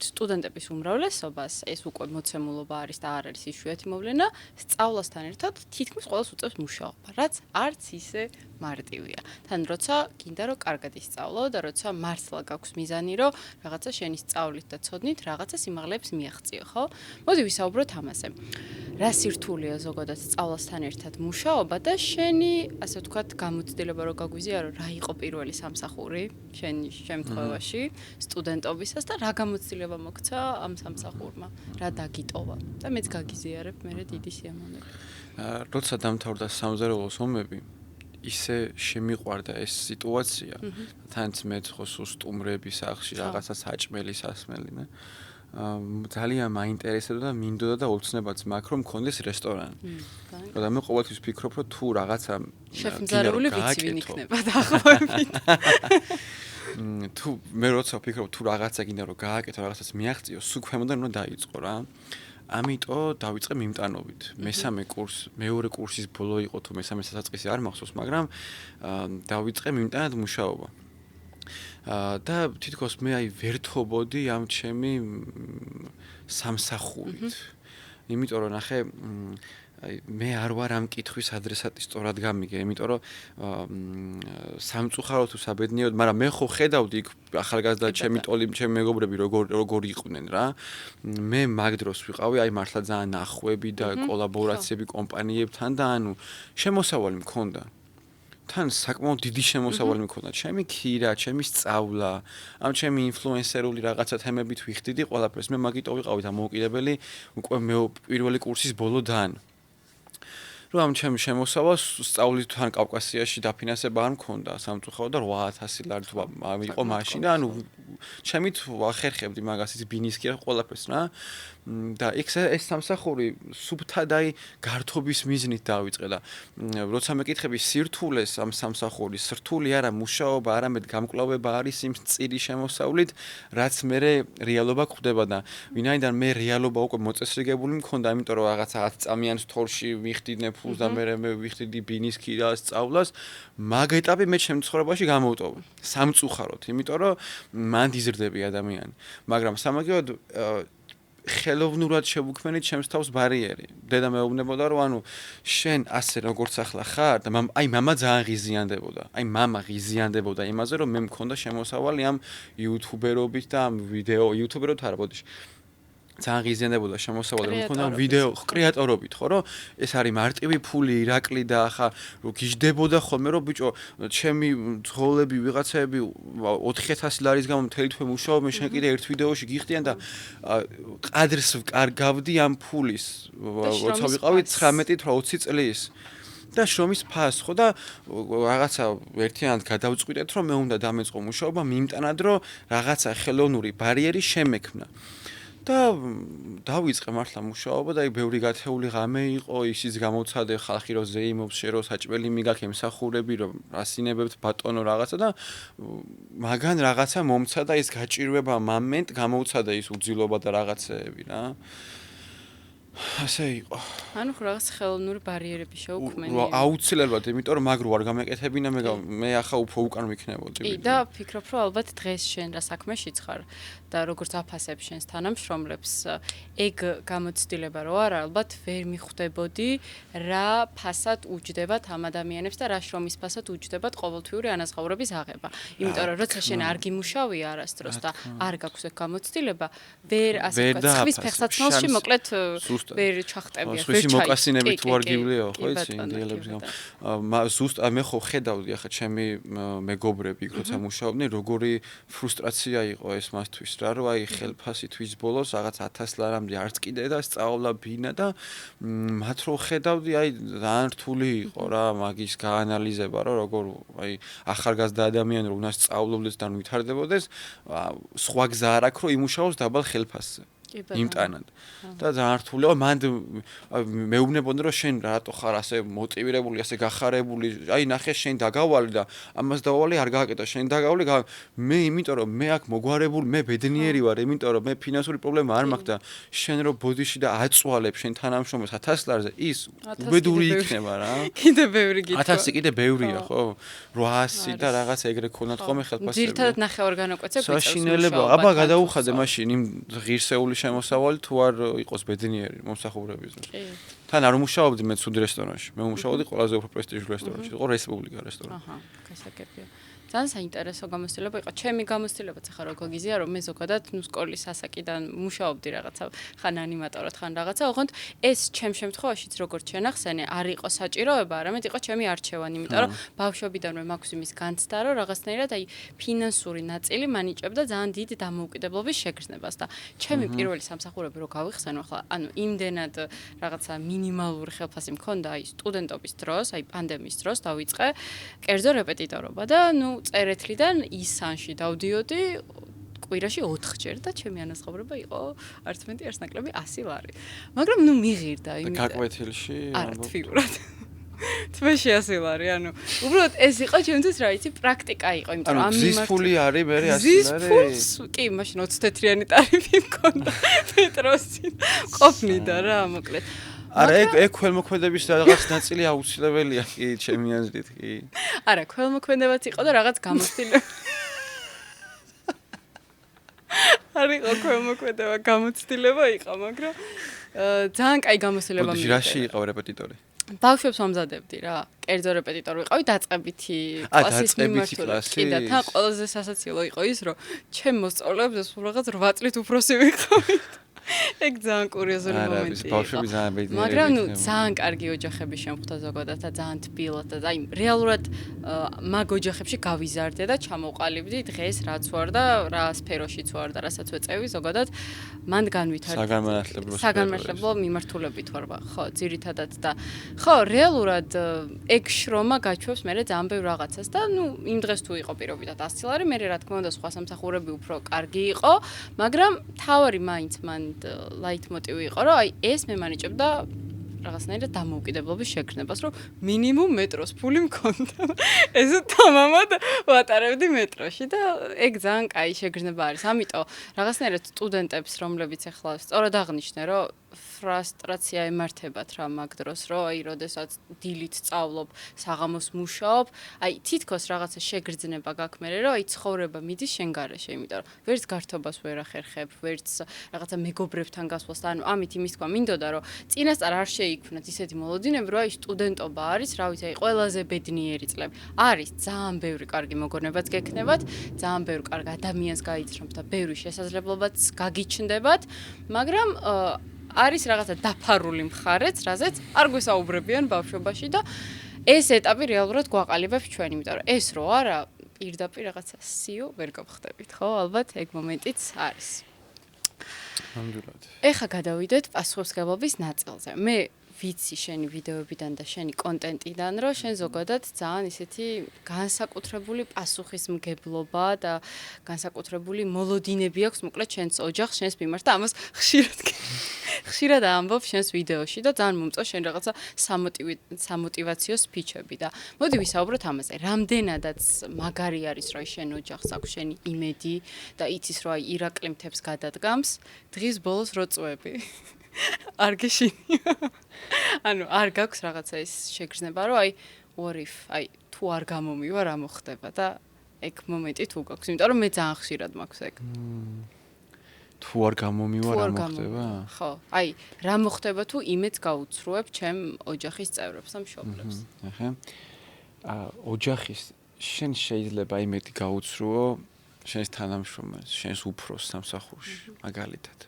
სტუდენტების უმრავლესობას ეს უკვე მოცემულობა არის და არ არის იშვიათი მოვლენა, სწავლასთან ერთად თითქმის ყველას უწევს მუშაობა, რაც არც ისე მარტივია. თან როცა გინდა რომ კარგად ისწავლო და როცა მართლა გაქვს მიზანი რომ რაღაცა შენი სწავლით და ცოდნით რაღაცა სიმაღლეებს მიაღწიო, ხო? მოდი ვისაუბროთ ამაზე. რა სირთულეა ზოგადად სწავლასთან ერთად მუშაობა და შენი, ასე ვთქვათ, გამოცდილება რო გაგვიზია რომ რა იყო პირველი სამსახური შენი შემთხვევაში სტუდენტობისას და რა გამოცდილება მოგცა ამ სამსახურმა, რა დაგიტოვა და მეც გაგიზიარებ მე დიდი სიამოვნებით. როცა დამთავრდა სამზარეულოს ომები ისე შემიყვარდა ეს სიტუაცია, თანაც მეც ხო სულ სტუმრების სახლში რაღაცა საჭმელი სასმელი, ძალიან მაინტერესებდა და მინდოდა და ოცნებაც მაქვს რომ მქონდეს რესტორანი. და მე ყოველთვის ვფიქრობ რომ თუ რაღაცა შეფმზარებული ვიცი ვინ იქნება დაახლოებით. თუ მე როცა ვფიქრობ თუ რაღაცა გინდა რომ გააკეთო, რაღაცას მიაღწიო, სულ ქვემოდან უნდა დაიწყო რა. ამიტომ დავიწყე მიმტანობით. მესამე კურს, მეორე კურსის ბოლო იყო თუ მესამე სასაწყისი არ მახსოვს, მაგრამ დავიწყე მიმტანად მუშაობა. და თითქოს მე ვერთობოდი ამ ჩემი სამსახურით. იმიტომ რომ ნახე მე არ ვარ ამ კითხვის ადრესატი სწორად გამიგე, იმიტომ რომ სამწუხაროდ თუ საბედნიეროდ, მაგრამ მე ხო ხედავდი იქ ახალგაზრდა ჩემი ტოლი, ჩემი მეგობრები როგორ იყვნენ რა. მე მაგ დროს ვიყავი, მართლა ძალიან ნახვები და კოლაბორაციები კომპანიებთან და შემოსავალი მქონდა. თან საკმაოდ დიდი შემოსავალი მქონდა. ჩემი ქირა, ჩემი სწავლა, ამ ჩემი ინფლუენსერული რაღაცა თემებით ვიხდიდი ყველაფერს. მე მაგიტო ვიყავი დამოუკიდებელი უკვე მე პირველი კურსის ბოლოდან. რომ ამ ჩემი შემოსავალს სწავლისთან კავკასიაში დაფინანსება არ მქონდა სამწუხაროდ და 8000 ლარი თუ იყო მაშინ და ჩემით ვახერხებდი მაგას ის ბინისკი ყველაფერს რა და ეს სამსახური სუბთადაი გართობის მიზნით დავიწყე და როცა მეკითხები სირთულეს ამ სამსახურის სრთული არა მუშაობა არამედ გამკლავება არის იმ წირი შემოსავლით რაც მე რეალობა გვხდება და ვინაიდან მე რეალობა უკვე მოწესრიგებული მქონდა იმიტომ რომ რაღაცა 10 წამიან თორში ვიხდიდნე ფულს და მე ვიხდიდი ბინისკი და სწავლას მაგ ეტაპი მე ჩემ ცხოვრებაში გამოვტოვე სამწუხაროდ იმიტომ რომ მან იზრდები ადამიანი მაგრამ სამაგიეროდ ხელოვნურად შევუქმნით ჩემს თავს ბარიერი. დედა მეუბნებოდა რომ შენ ასე როგორც ახლა ხარ და მამა ძალიან ღიზიანდებოდა. მამა ღიზიანდებოდა იმაზე რომ მე მქონდა შემოსავალი ამ იუთუბერობით და ამ ვიდეო იუთუბერობით არა ბოდიში. ძალიან ღიზიანდებოდა შემოსავალი რომ მქონდა ვიდეო კრეატორობით, ხო რომ ეს არის მარტივი ფული, ირაკლი და ახლა რომ გიждდებოდა ხოლმე რომ ბიჭო, ჩემი ძღოლები ვიღაცები 4000 ლარის გამო მთელი თვე მუშაობ, მე შენ კიდე ერთ ვიდეოში გიხდიან და ყადრს ვკარგავდი ამ ფულის, როცა ვიყავი 19-20 წლის. და შრომის ფას ხო და რაღაცა ერთიანად გადავწყვიტეთ რომ მე უნდა დამეწყო მუშაობა მიმტანად რომ რაღაცა ხელოვნური ბარიერი შემექმნა. და დავიწყე მართლა მუშაობა და ბევრი გათეული ღამე იყო, ისიც გამოცადე ხალხი რო ზეიმობს, შენ რო საჭმელი მიგაქ ემსახურები, რომ ასინებებთ ბატონო რაღაცა და მაგან რაღაცა მომცა და ის გაჭირვება მომენტ გამოცადე ის უძილობა და რაღაცეები რა. ასე იყო. ანუ რაღაც ხელოვნური ბარიერები შეუქმენი. აუცილებლად, იმიტომ რომ მაგ რო არ გამეკეთებინა მე ახლა უფრო უკან ვიქნებოდი. კი და ვფიქრობ რომ ალბათ დღეს შენ რა საქმეშიც ხარ და როგორც აფასებ შენს თანამშრომლებს ეგ გამოცდილება რო არა ალბათ ვერ მიხვდებოდი რა ფასად უჯდებათ ამ ადამიანებს და რა შრომის ფასად უჯდებათ ყოველთვიური ანაზღაურების აღება. იმიტომ რომ როცა შენ არ გიმუშავია არასდროს და არ გაქვს ეგ გამოცდილება ვერ ასე ვთქვათ ხვის ფეხსაცმელში მოკლედ ვერ ჩახტებია ვერ ჩაი. მოკასინები თუ არ გივლიო, ხო იცი, ინდიელებს გამ. ზუსტად მე ხო ხედავდი ახლა ჩემი მეგობრები იქ როცა მუშაობდნენ, როგორი ფრუსტრაცია იყო ეს მათთვის რა, რომ ხელფასი თვის ბოლოს რაღაც 1000 ლარამდე არც კიდე და სწავლა ბინა და მათ რო ხედავდი, ძალიან რთული იყო რა, მაგის გაანალიზება, რომ როგორ ახალგაზრდა ადამიანი რო უნდა სწავლობდეს და ვითარდებოდეს, სხვა გზა არ აქვს, რომ იმუშაოს დაბალ ხელფასზე. იმტანად. და ძალიან რთულია, მან მეუბნებოდნენ რომ შენ რატო ხარ ასე მოტივირებული, ასე გახარებული, ნახე შენ დაგავალი და ამას დავალი არ გააკეთა, შენ დაგავლი, მე იმიტომ რომ მე აქ მოგვარებული, მე ბედნიერი ვარ, იმიტომ რომ მე ფინანსური პრობლემა არ მაქვს და შენ რო ბოდიში და აწვალებ შენ თანამშრომლებს 1000 ლარზე, ის უბედური იქნება რა. კიდე ბევრი გითხრა. 1000 კიდე ბევრია, ხო? 800 და რაღაც ეგრე ქონათ ხოლმე ხელფასები. ძირითადად ნახევარ განაკვეთზე გვიწევს. საშინელება, აბა გადაუხადე მაშინ იმ ღირსეული შემოსავალი თუ არ იყოს ბედნიერი მომსახურების. თან არ მუშაობდი მე ცუდი რესტორანში. მე მუშაობდი ყველაზე უფრო პრესტიჟულ რესტორანში, იყო რესპუბლიკა რესტორანი. აჰა, გასაგებია. ძალიან საინტერესო გამოცდილება იყო. ჩემი გამოცდილებაც ახლა როგორ გიზია, რომ მე ზოგადად სკოლის ასაკიდან მუშაობდი რაღაცა, ხან ანიმატორად, ხან რაღაცა, ოღონდ ეს ჩემ შემთხვევაშიც როგორც შენახსენე, არ იყო საჭიროება, არამედ იყო ჩემი არჩევანი, იმიტომ რომ ბავშვობიდანვე მაქვს იმის განცდა, რომ რაღაცნაირად ფინანსური ნაწილი მანიჭებდა ძალიან დიდ დამოუკიდებლობის შეგრძნებას და ჩემი პირველი სამსახურები რო გავიხსენო ახლა, იმდენად რაღაცა მინიმალური ხელფასი მქონდა სტუდენტობის დროს, პანდემიის დროს დავიწყე კერძო რეპეტიტორობა და წერეთლიდან ისანში დავდიოდი კვირაში 4-ჯერ და ჩემი ანაზღაურება იყო არც მეტი არც ნაკლები 100 ლარი. მაგრამ ნუ მიღირდა და გაკვეთილში არა თვიურად. თვეში 100 ლარი, ანუ უბრალოდ ეს იყო ჩემთვის რა იცი პრაქტიკა იყო, იმიტომ რომ ამ მზის ფული არის მე 100 ლარი. მზის ფულს კი, მაშინ 20 თეთრიანი ტარიფი მქონდა პეტროსი. ყოფნიდა რა, მოკლედ. არა, ეგ ქველმოქმედების რაღაც ნაწილი აუცილებელია კი, ჩემი აზრით კი. არა, ქველმოქმედებაც იყო და რაღაც გამოცდილება. არისო ქველმოქმედება გამოცდილება იყო, მაგრამ ძალიან კაი გამოცდილება მიიღო. რაში იყო რეპეტიტორი? ბავშვებს ვამზადებდი რა. კერძო რეპეტიტორი ვიყავი დაწყებითი კლასის მიმართულებით. კი და თან ყველაზე სასაცილო იყო ის, რომ ჩემ მოსწავლეებს ეს რაღაც 8 წლით უფროსი ვიყავი. ეგ ძალიან კურიოზული მომენტი იყო. ბავშვები ძალიან ბედნიერები. მაგრამ ნუ ძალიან კარგი ოჯახები შემხვდა ზოგადად და ძალიან თბილად და აი რეალურად მაგ ოჯახებში გავიზარდე და ჩამოვყალიბდი დღეს რაც ვარ და რა სფეროშიც ვარ და რასაც ვეწევი ზოგადად მან განვითარდა. საგანმანათლებლო მიმართულებით ვარ, ხო, ძირითადად და ხო, რეალურად ეგ შრომა გაჩვევს მე ძალიან ბევრ რაღაცას და ნუ იმ დღეს თუ იყო პირობითად 100 ლარი, მე რა თქმა უნდა სხვა სამსახურები უფრო კარგი იყო, მაგრამ თავარი მაინც მან ლაითმოტივი იყო, რომ აი ეს მე მანიჭებდა რაღაცნაირად დამოუკიდებლობის შეგრძნებას, რომ მინიმუმ მეტროს ფული მქონდა. ესე თამამად ვატარებდი მეტროში და ეგ ძალიან კაი შეგრძნება არის. ამიტომ რაღაცნაირად სტუდენტებს, რომლებიც ახლა სწორად აღნიშნე, რომ ფრუსტრაცია ემართებათ რა მაგ დროს, რომ აი როდესაც დილით სწავლობ, საღამოს მუშაობ, აი თითქოს რაღაცა შეგრძნება გაქვს მე, რომ აი ცხოვრება მიდის შენ გარეშე, იმიტომ რომ ვერც გართობას ვერ ახერხებ, ვერც რაღაცა მეგობრებთან გასვლას, ანუ ამით იმის თქვა მინდოდა, რომ წინასწარ არ შეიქმნათ ისეთი მოლოდინები, რომ აი სტუდენტობა არის, რა ვიცი, აი ყველაზე ბედნიერი წლები. არის ძალიან ბევრი კარგი მოგონებაც გექნებათ, ძალიან ბევრი კარგ ადამიანს გაიცნობთ და ბევრი შესაძლებლობაც გაგიჩნდებათ, მაგრამ არის რაღაცა დაფარული მხარეც, რაზეც არ გვესაუბრებიან ბავშვობაში და ეს ეტაპი რეალურად გვაყალიბებს ჩვენ, იმიტომ რომ ეს რო არა, პირდაპირ რაღაცა სიო ვერ გავხდებით, ხო? ალბათ ეგ მომენტიც არის. ნამდვილად. ეხა გადავიდეთ პასუხისმგებლობის ნაწილზე. მე ვიცი შენი ვიდეოებიდან და შენი კონტენტიდან, რომ შენ ზოგადად ძალიან ისეთი განსაკუთრებული პასუხისმგებლობა და განსაკუთრებული მოლოდინები აქვს, მოკლედ შენს ოჯახს, შენს მიმართ და ამას ხშირად ამბობ შენს ვიდეოში და ძალიან მომწონს შენ რაღაცა სამოტივაციო სპიჩები და მოდი ვისაუბროთ ამაზე. რამდენადაც მაგარი არის, რომ შენ ოჯახს აქვს შენი იმედი და იცის, რომ აი ირაკლი მთებს გადადგამს, დღის ბოლოს რო წვევები. არ გეშინია. ანუ არ გაქვს რაღაცა ის შეგრძნება, რომ აი what if, აი თუ არ გამომივა რა მოხდება და ეგ მომენტი თუ გაქვს, იმიტომ რომ მე ძალიან ხშირად მაქვს ეგ. თუ არ გამომივა რა მოხდება? ხო, აი რა მოხდება თუ იმედს გაუცრუებ ჩემ ოჯახის წევრებს და მშობლებს. ახლა ოჯახის შენ შეიძლება იმედი გაუცრუო შენს თანამშრომელს, შენს უფროს სამსახურში, მაგალითად.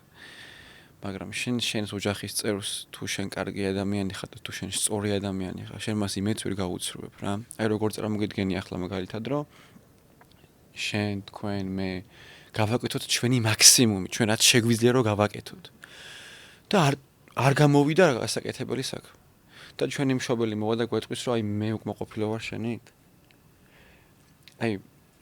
მაგრამ შენს ოჯახის წევრს თუ შენ კარგი ადამიანი ხარ და თუ შენ სწორი ადამიანი ხარ, შენ მას იმედს ვერ გაუცრუებ რა. აი როგორ წარმოგიდგენი ახლა მაგალითად, რომ შენ თქვენ მე გავაკეთოთ ჩვენი მაქსიმუმი, ჩვენ რაც შეგვიძლია რომ გავაკეთოთ. და არ გამოვიდა გასაკეთებელი საქმე. და ჩვენი მშობელი მოვა და გვეტყვის, რომ აი მე უკმაყოფილო ვარ შენით. აი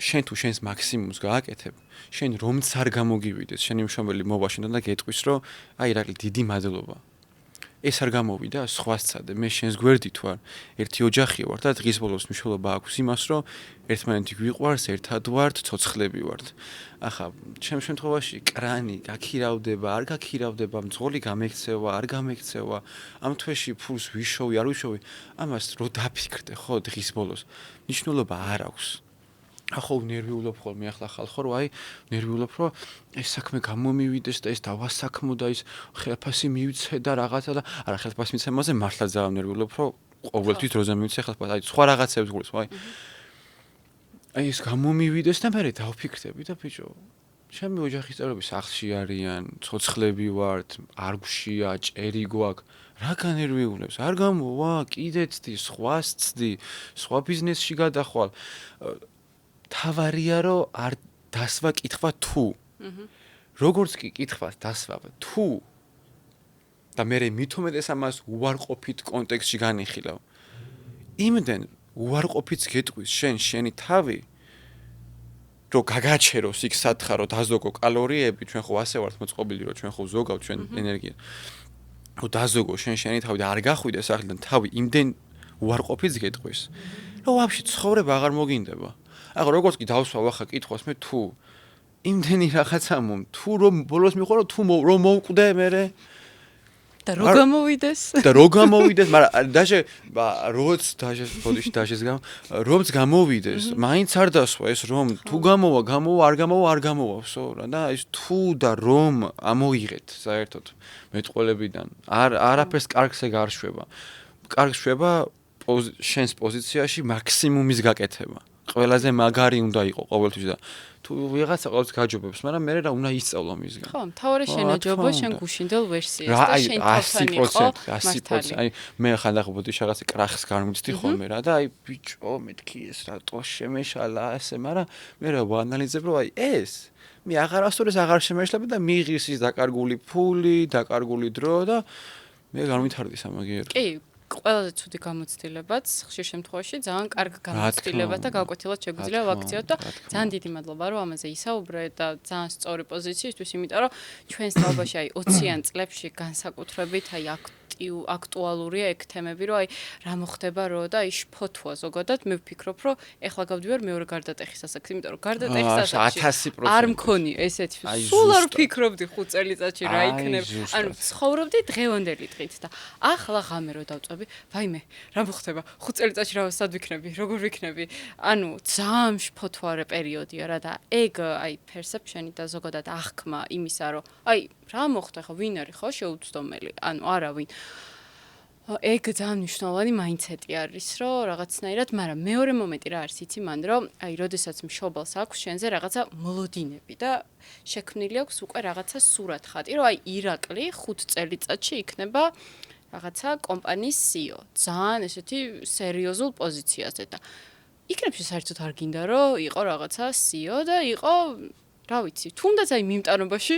შენ თუ შენს მაქსიმუმს გააკეთებ, შენ რომც არ გამოგივიდეს, შენი მშობელი მოვა შენთან და გეტყვის, რომ აი რაკლი დიდი მადლობა. ეს არ გამოვიდა, სხვას წადე, მე შენს გვერდით ვარ, ერთი ოჯახი ვარ და დღის ბოლოს მნიშვნელობა აქვს იმას, რომ ერთმანეთი გვიყვარს, ერთად ვართ, ცოცხლები ვართ. ახლა ჩემ შემთხვევაში კრანი გაქირავდება, არ გაქირავდება, მძღოლი გამექცევა, არ გამექცევა, ამ თვეში ფულს ვიშოვი, არ ვიშოვი, ამას რო დაფიქრდე, ხო, დღის ბოლოს, მნიშვნელობა არ აქვს. ახლა ნერვიულობ ხოლმე ახლა ხალხო რომ აი ნერვიულობ რომ ეს საქმე გამომივიდეს და ეს დავასაქმო და ის ხელფასი მივიცე და რაღაცა და არა ხელფასი მიცემაზე მართლა ძალიან ნერვიულობ რომ ყოველთვის დროზე მივიცე ხელფასი აი სხვა რაღაცებს გულს აი ეს გამომივიდეს და მე დავფიქრდები და ბიჭო ჩემი ოჯახის წევრები სახლში არიან ცოცხლები ვართ არ გვშია ჭერი გვაქვს რა განერვიულებს არ გამოვა კიდე ცდი სხვას ცდი სხვა ბიზნესში გადახვალ თავარია რომ არ დასვა კითხვა თუ. როგორც კი კითხვას დასვავ თუ და მე მithomedes ამას უარყოფით კონტექსტში განიხილავ. იმდენ უარყოფით გეტყვის შენი თავი რომ გაგაჩეროს იქ სათხარო დაზოგო კალორიები, ჩვენ ხო ასე ვართ მოწყობილი, რომ ჩვენ ხო ზოგავთ ჩვენ ენერგია. რომ დაზოგო შენი თავი და არ გახვიდეს ახლიდან თავი იმდენ უარყოფით გეტყვის. რომ ვაფშე ცხოვრება აღარ მოგინდება. ახლა როგორც კი დავსვავ ახლა კითხვას მე თუ იმდენი რაღაცა თუ რომ ბოლოს მიხვალ თუ რომ მოვკვდე მე და რო გამოვიდეს მაგრამ დაჟე როც დაჟეს რომც გამოვიდეს მაინც არ დასვა ეს რომ თუ გამოვა არ გამოვა ვსო რა და ეს თუ და რომ ამოიღეთ საერთოდ მეტყოლებიდან არაფერს კარგს ეგ არ შვება კარგს შვება შენს პოზიციაში მაქსიმუმის გაკეთება ყველაზე მაგარი უნდა იყო ყოველთვის და თუ ვიღაცა ყოველთვის გაჯობებს, მაგრამ მე რა უნდა ისწავლო მისგან. ხო, მთავარი შენაჯობა შენ გუშინდელ ვერსიას და შენ თავთან იყო 100%. აი მე ხანდახობოდი რაღაცა კრახს გამიცდი ხოლმე რა და აი ბიჭო მეთქი ეს რატო შემეშალა ასე, მაგრამ მე რა ვანალიზებ რომ აი ეს მე აღარასდროს აღარ შემეშლები და მიიღის ის დაკარგული ფული, დაკარგული დრო და მე გამვითარდი სამაგიეროდ. კი ყველაზე ცუდი გამოცდილებაც ხშირ შემთხვევაში ძალიან კარგ გამოცდილებად და გაკვეთილად შეგვიძლია ვაქციოთ და ძალიან დიდი მადლობა რომ ამაზე ისაუბრე და ძალიან სწორი პოზიციისთვის, იმიტომ რომ ჩვენს თაობაში აი 20-იან წლებში განსაკუთრებით აი აქტუალურია ეგ თემები, რომ აი რა მოხდება რო და აი შფოთვა ზოგადად მე ვფიქრობ, რომ ეხლა გავდივარ მეორე გარდატეხის ასაკს, იმიტომ რომ გარდატეხის ასაკში არ მქონი ესეთი სულ არ ვფიქრობდი 5 წელიწადში რა იქნება. ანუ ცხოვრობდი დღევანდელი დღით და ახლა ღამე რო დავწვევი, ვაიმე, რა მოხდება? 5 წელიწადში რა სად ვიქნები? როგორ ვიქნები? ანუ ძალიან შფოთვარე პერიოდია რა და ეგ აი perception-ი და ზოგადად აღქმა იმისა, რომ აი რა მოხდა ხო ვინ არის ხო შეუცდომელი? ანუ არავინ ეგ ძალიან მნიშვნელოვანი მაინდსეტი არის, რომ რაღაცნაირად, მაგრამ მეორე მომენტი რა არის, იცი მან, რომ აი, როდესაც მშობელს აქვს შენზე რაღაცა მოლოდინები და შექმნილი აქვს უკვე რაღაცა სურათხატი, რომ აი ირაკლი 5 წელიწადში იქნება რაღაცა კომპანიის CEO. ძალიან ესეთი სერიოზულ პოზიციაზე და იქნებში საერთოდ არ გინდა, რომ იყო რაღაცა CEO და იყო რა ვიცი, თუნდაც აი მიმტანობაში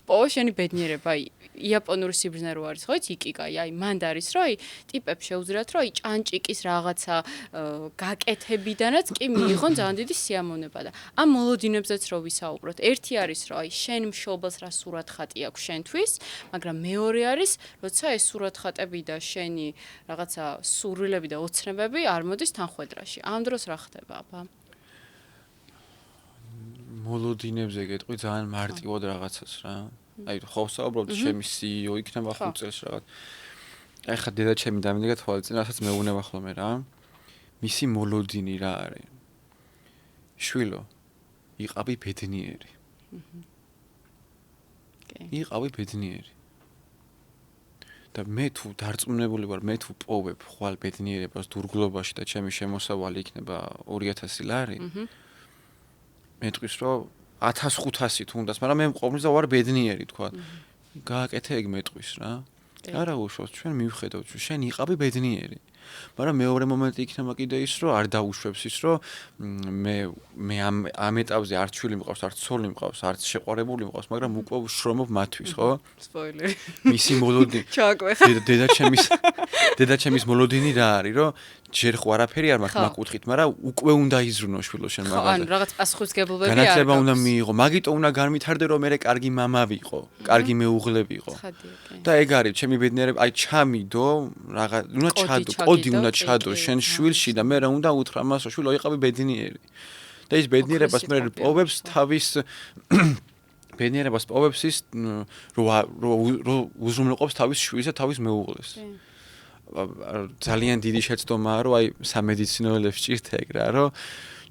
პოვა შენი ბედნიერება, აი იაპონური სიბრძნე რო არის, ხო, იკიკაი, აი მანდ არის, რომ აი ტიპებს შეუძლიათ, რომ აი ჭანჭიკის რაღაცა გაკეთებიდანაც კი მიიღონ ძალიან დიდი სიამოვნება და ამ მოლოდინებზეც რო ვისაუბროთ, ერთი არის, რომ აი შენ მშობელს რა სურათხატი აქვს შენთვის, მაგრამ მეორე არის, როცა ეს სურათხატები და შენი რაღაცა სურვილები და ოცნებები არ მოდის თანხვედრაში. ამ დროს რა ხდება, აბა? მოლოდინებზე გეტყვი ძალიან მარტივად რაღაცას რა. აი ხო საუბრობთ ჩემი CEO იქნება 5 წელს რაღაც. აი ხა დედა ჩემი დამიდგა თვალწინ, რასაც მეუნება ხოლმე რა. მისი მოლოდინი რა არის? შვილო, იყავი ბედნიერი. იყავი ბედნიერი. და მე თუ დარწმუნებული ვარ, მე თუ პოვებ ხვალ ბედნიერებას დურგლობაში და ჩემი შემოსავალი იქნება 2000 ლარი. მეტყვის რომ 1500 თუნდაც, მაგრამ მე მყოვლს და ვარ ბედნიერი თქვა. გააკეთე ეგ მეტყვის რა. არა უშავს ჩვენ მივხედავთ, შენ იყავი ბედნიერი. მაგრამ მეორე მომენტი იქნება კიდე ის, რომ არ დაუშვებს ის, რომ მე ამ ეტაპზე არც შვილი მყავს, არც ცოლი მყავს, არც შეყვარებული მყავს, მაგრამ უკვე ვშრომობ მათთვის, ხო? სპოილერი. მისი მოლოდინი. ჩააკვეხა. დედა ჩემის მოლოდინი რა არის, რომ ჯერ ხო არაფერი არ მაქვს მაკუთხით, მაგრამ უკვე უნდა იზრუნო შვილო შენ მაგაზე. ხო, ანუ რაღაც პასუხისგებლობები არის. განათლება უნდა მიიღო, მაგიტო უნდა განვითარდე, რომ მე კარგი მამა ვიყო, კარგი მეუღლე ვიყო. და ეგ არის ჩემი ბედნიერება, აი ჩამიდო, რაღაც უნდა ჩადო, კოდი უნდა ჩადო შენ შვილში და მე რა უნდა უთხრა მას, შვილო იყავი ბედნიერი. და ის ბედნიერებას მე პოვებს თავის ბედნიერებას პოვებს ის რომ უზრუნველყოფს თავის შვილს და თავის მეუღლეს. ძალიან დიდი შეცდომაა, რომ აი სამედიცინოელებს ჭირთ ეგ რა, რომ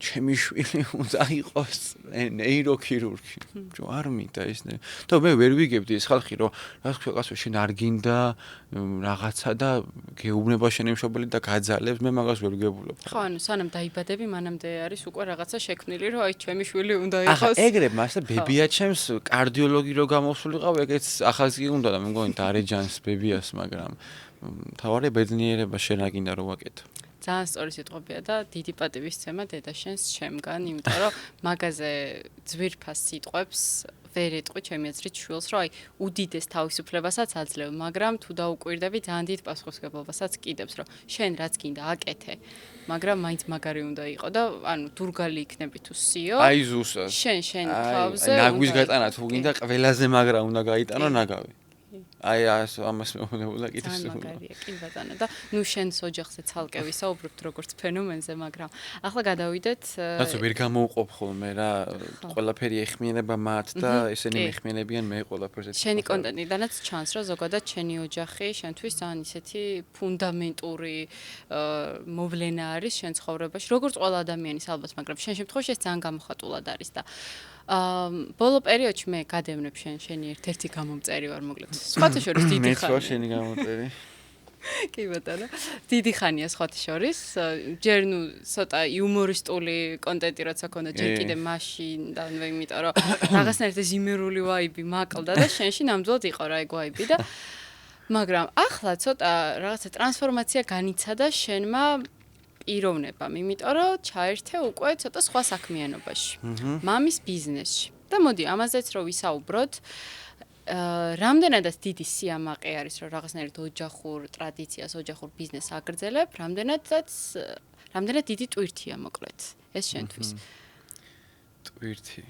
ჩემი შვილი უნდა იყოს ნეიროქირურგი. ჯო არ მინდა ის. და მე ვერ ვიგებდი ეს ხალხი, რომ რა თქვა შენ არ გინდა რაღაცა და გეუბნება შენი მშობელი და გაძალებს, მე მაგას ვერ ვგებულობ. ხო, ანუ სანამ დაიბადები, მანამდე არის უკვე რაღაცა შექმნილი, რომ აი ჩემი შვილი უნდა იყოს. ახლა ეგრე მასა ბებია ჩემს კარდიოლოგი რო გამოსულიყავ, ეგეც ახალს კი უნდა და მე მგონი დარეჯანს ბებიას, მაგრამ თავარი ბედნიერება შენ რა გინდა რომ ვაკეთო. ძალიან სწორი სიტყვებია და დიდი პატივისცემა დედა შენს ჩემგან, იმიტომ რომ მაგაზე ძვირფას სიტყვებს ვერ ეტყვი ჩემი აზრით შვილს, რომ აი უდიდეს თავისუფლებასაც აძლევ, მაგრამ თუ დაუკვირდები, ძალიან დიდ პასუხისმგებლობასაც კიდებს, რომ შენ რაც გინდა აკეთე, მაგრამ მაინც მაგარი უნდა იყო და ანუ დურგალი იქნები თუ სიო. აი ზუსტად. შენ თავზე ნაგვის გატანა თუ გინდა ყველაზე მაგრა უნდა გაიტანო ნაგავი. აი ამას მეუბნება კიდე ძალიან მაგარია, კი ბატონო და ნუ შენს ოჯახზე ცალკე ვისაუბრებთ როგორც ფენომენზე, მაგრამ ახლა გადავიდეთ რატო ვერ გამოვყოფ ხოლმე რა ყველაფერი ეხმიანება მათ და ესენი მეხმიანებიან მე ყველაფერზე შენი კონტენტიდანაც ჩანს რომ ზოგადად შენი ოჯახი შენთვის ძალიან ისეთი ფუნდამენტური მოვლენა არის შენ ცხოვრებაში როგორც ყველა ადამიანის ალბათ მაგრამ შენ შემთხვევაში ეს ძალიან გამოხატულად არის და ბოლო პერიოდში მე გადევნებ შენი ერთ-ერთი გამომწერი ვარ მოკლედ სხვათა შორის დიდი ხანი მე შენი გამომწერი კი ბატონო დიდი ხანია სხვათა შორის ჯერ ნუ ცოტა იუმორისტული კონტენტი როცა ქონდა ჯერ კიდე მაშინდანვე იმიტომ რომ რაღაცნაირად ეს იმერული ვაიბი მაკლდა და შენში ნამდვილად იყო რა ეგ ვაიბი და მაგრამ ახლა ცოტა რაღაცა ტრანსფორმაცია განიცადა შენმა პიროვნებამ, იმიტომ რომ ჩაერთე უკვე ცოტა სხვა საქმიანობაში, მამის ბიზნესში. და მოდი, ამაზეც რომ ვისაუბროთ, რამდენადაც დიდი სიამაყე არის, რომ რაღაცნაირად ოჯახურ ტრადიციას, ოჯახურ ბიზნესს აგრძელებ, რამდენად დიდი ტვირთია მოკლედ ეს შენთვის. ტვირთი.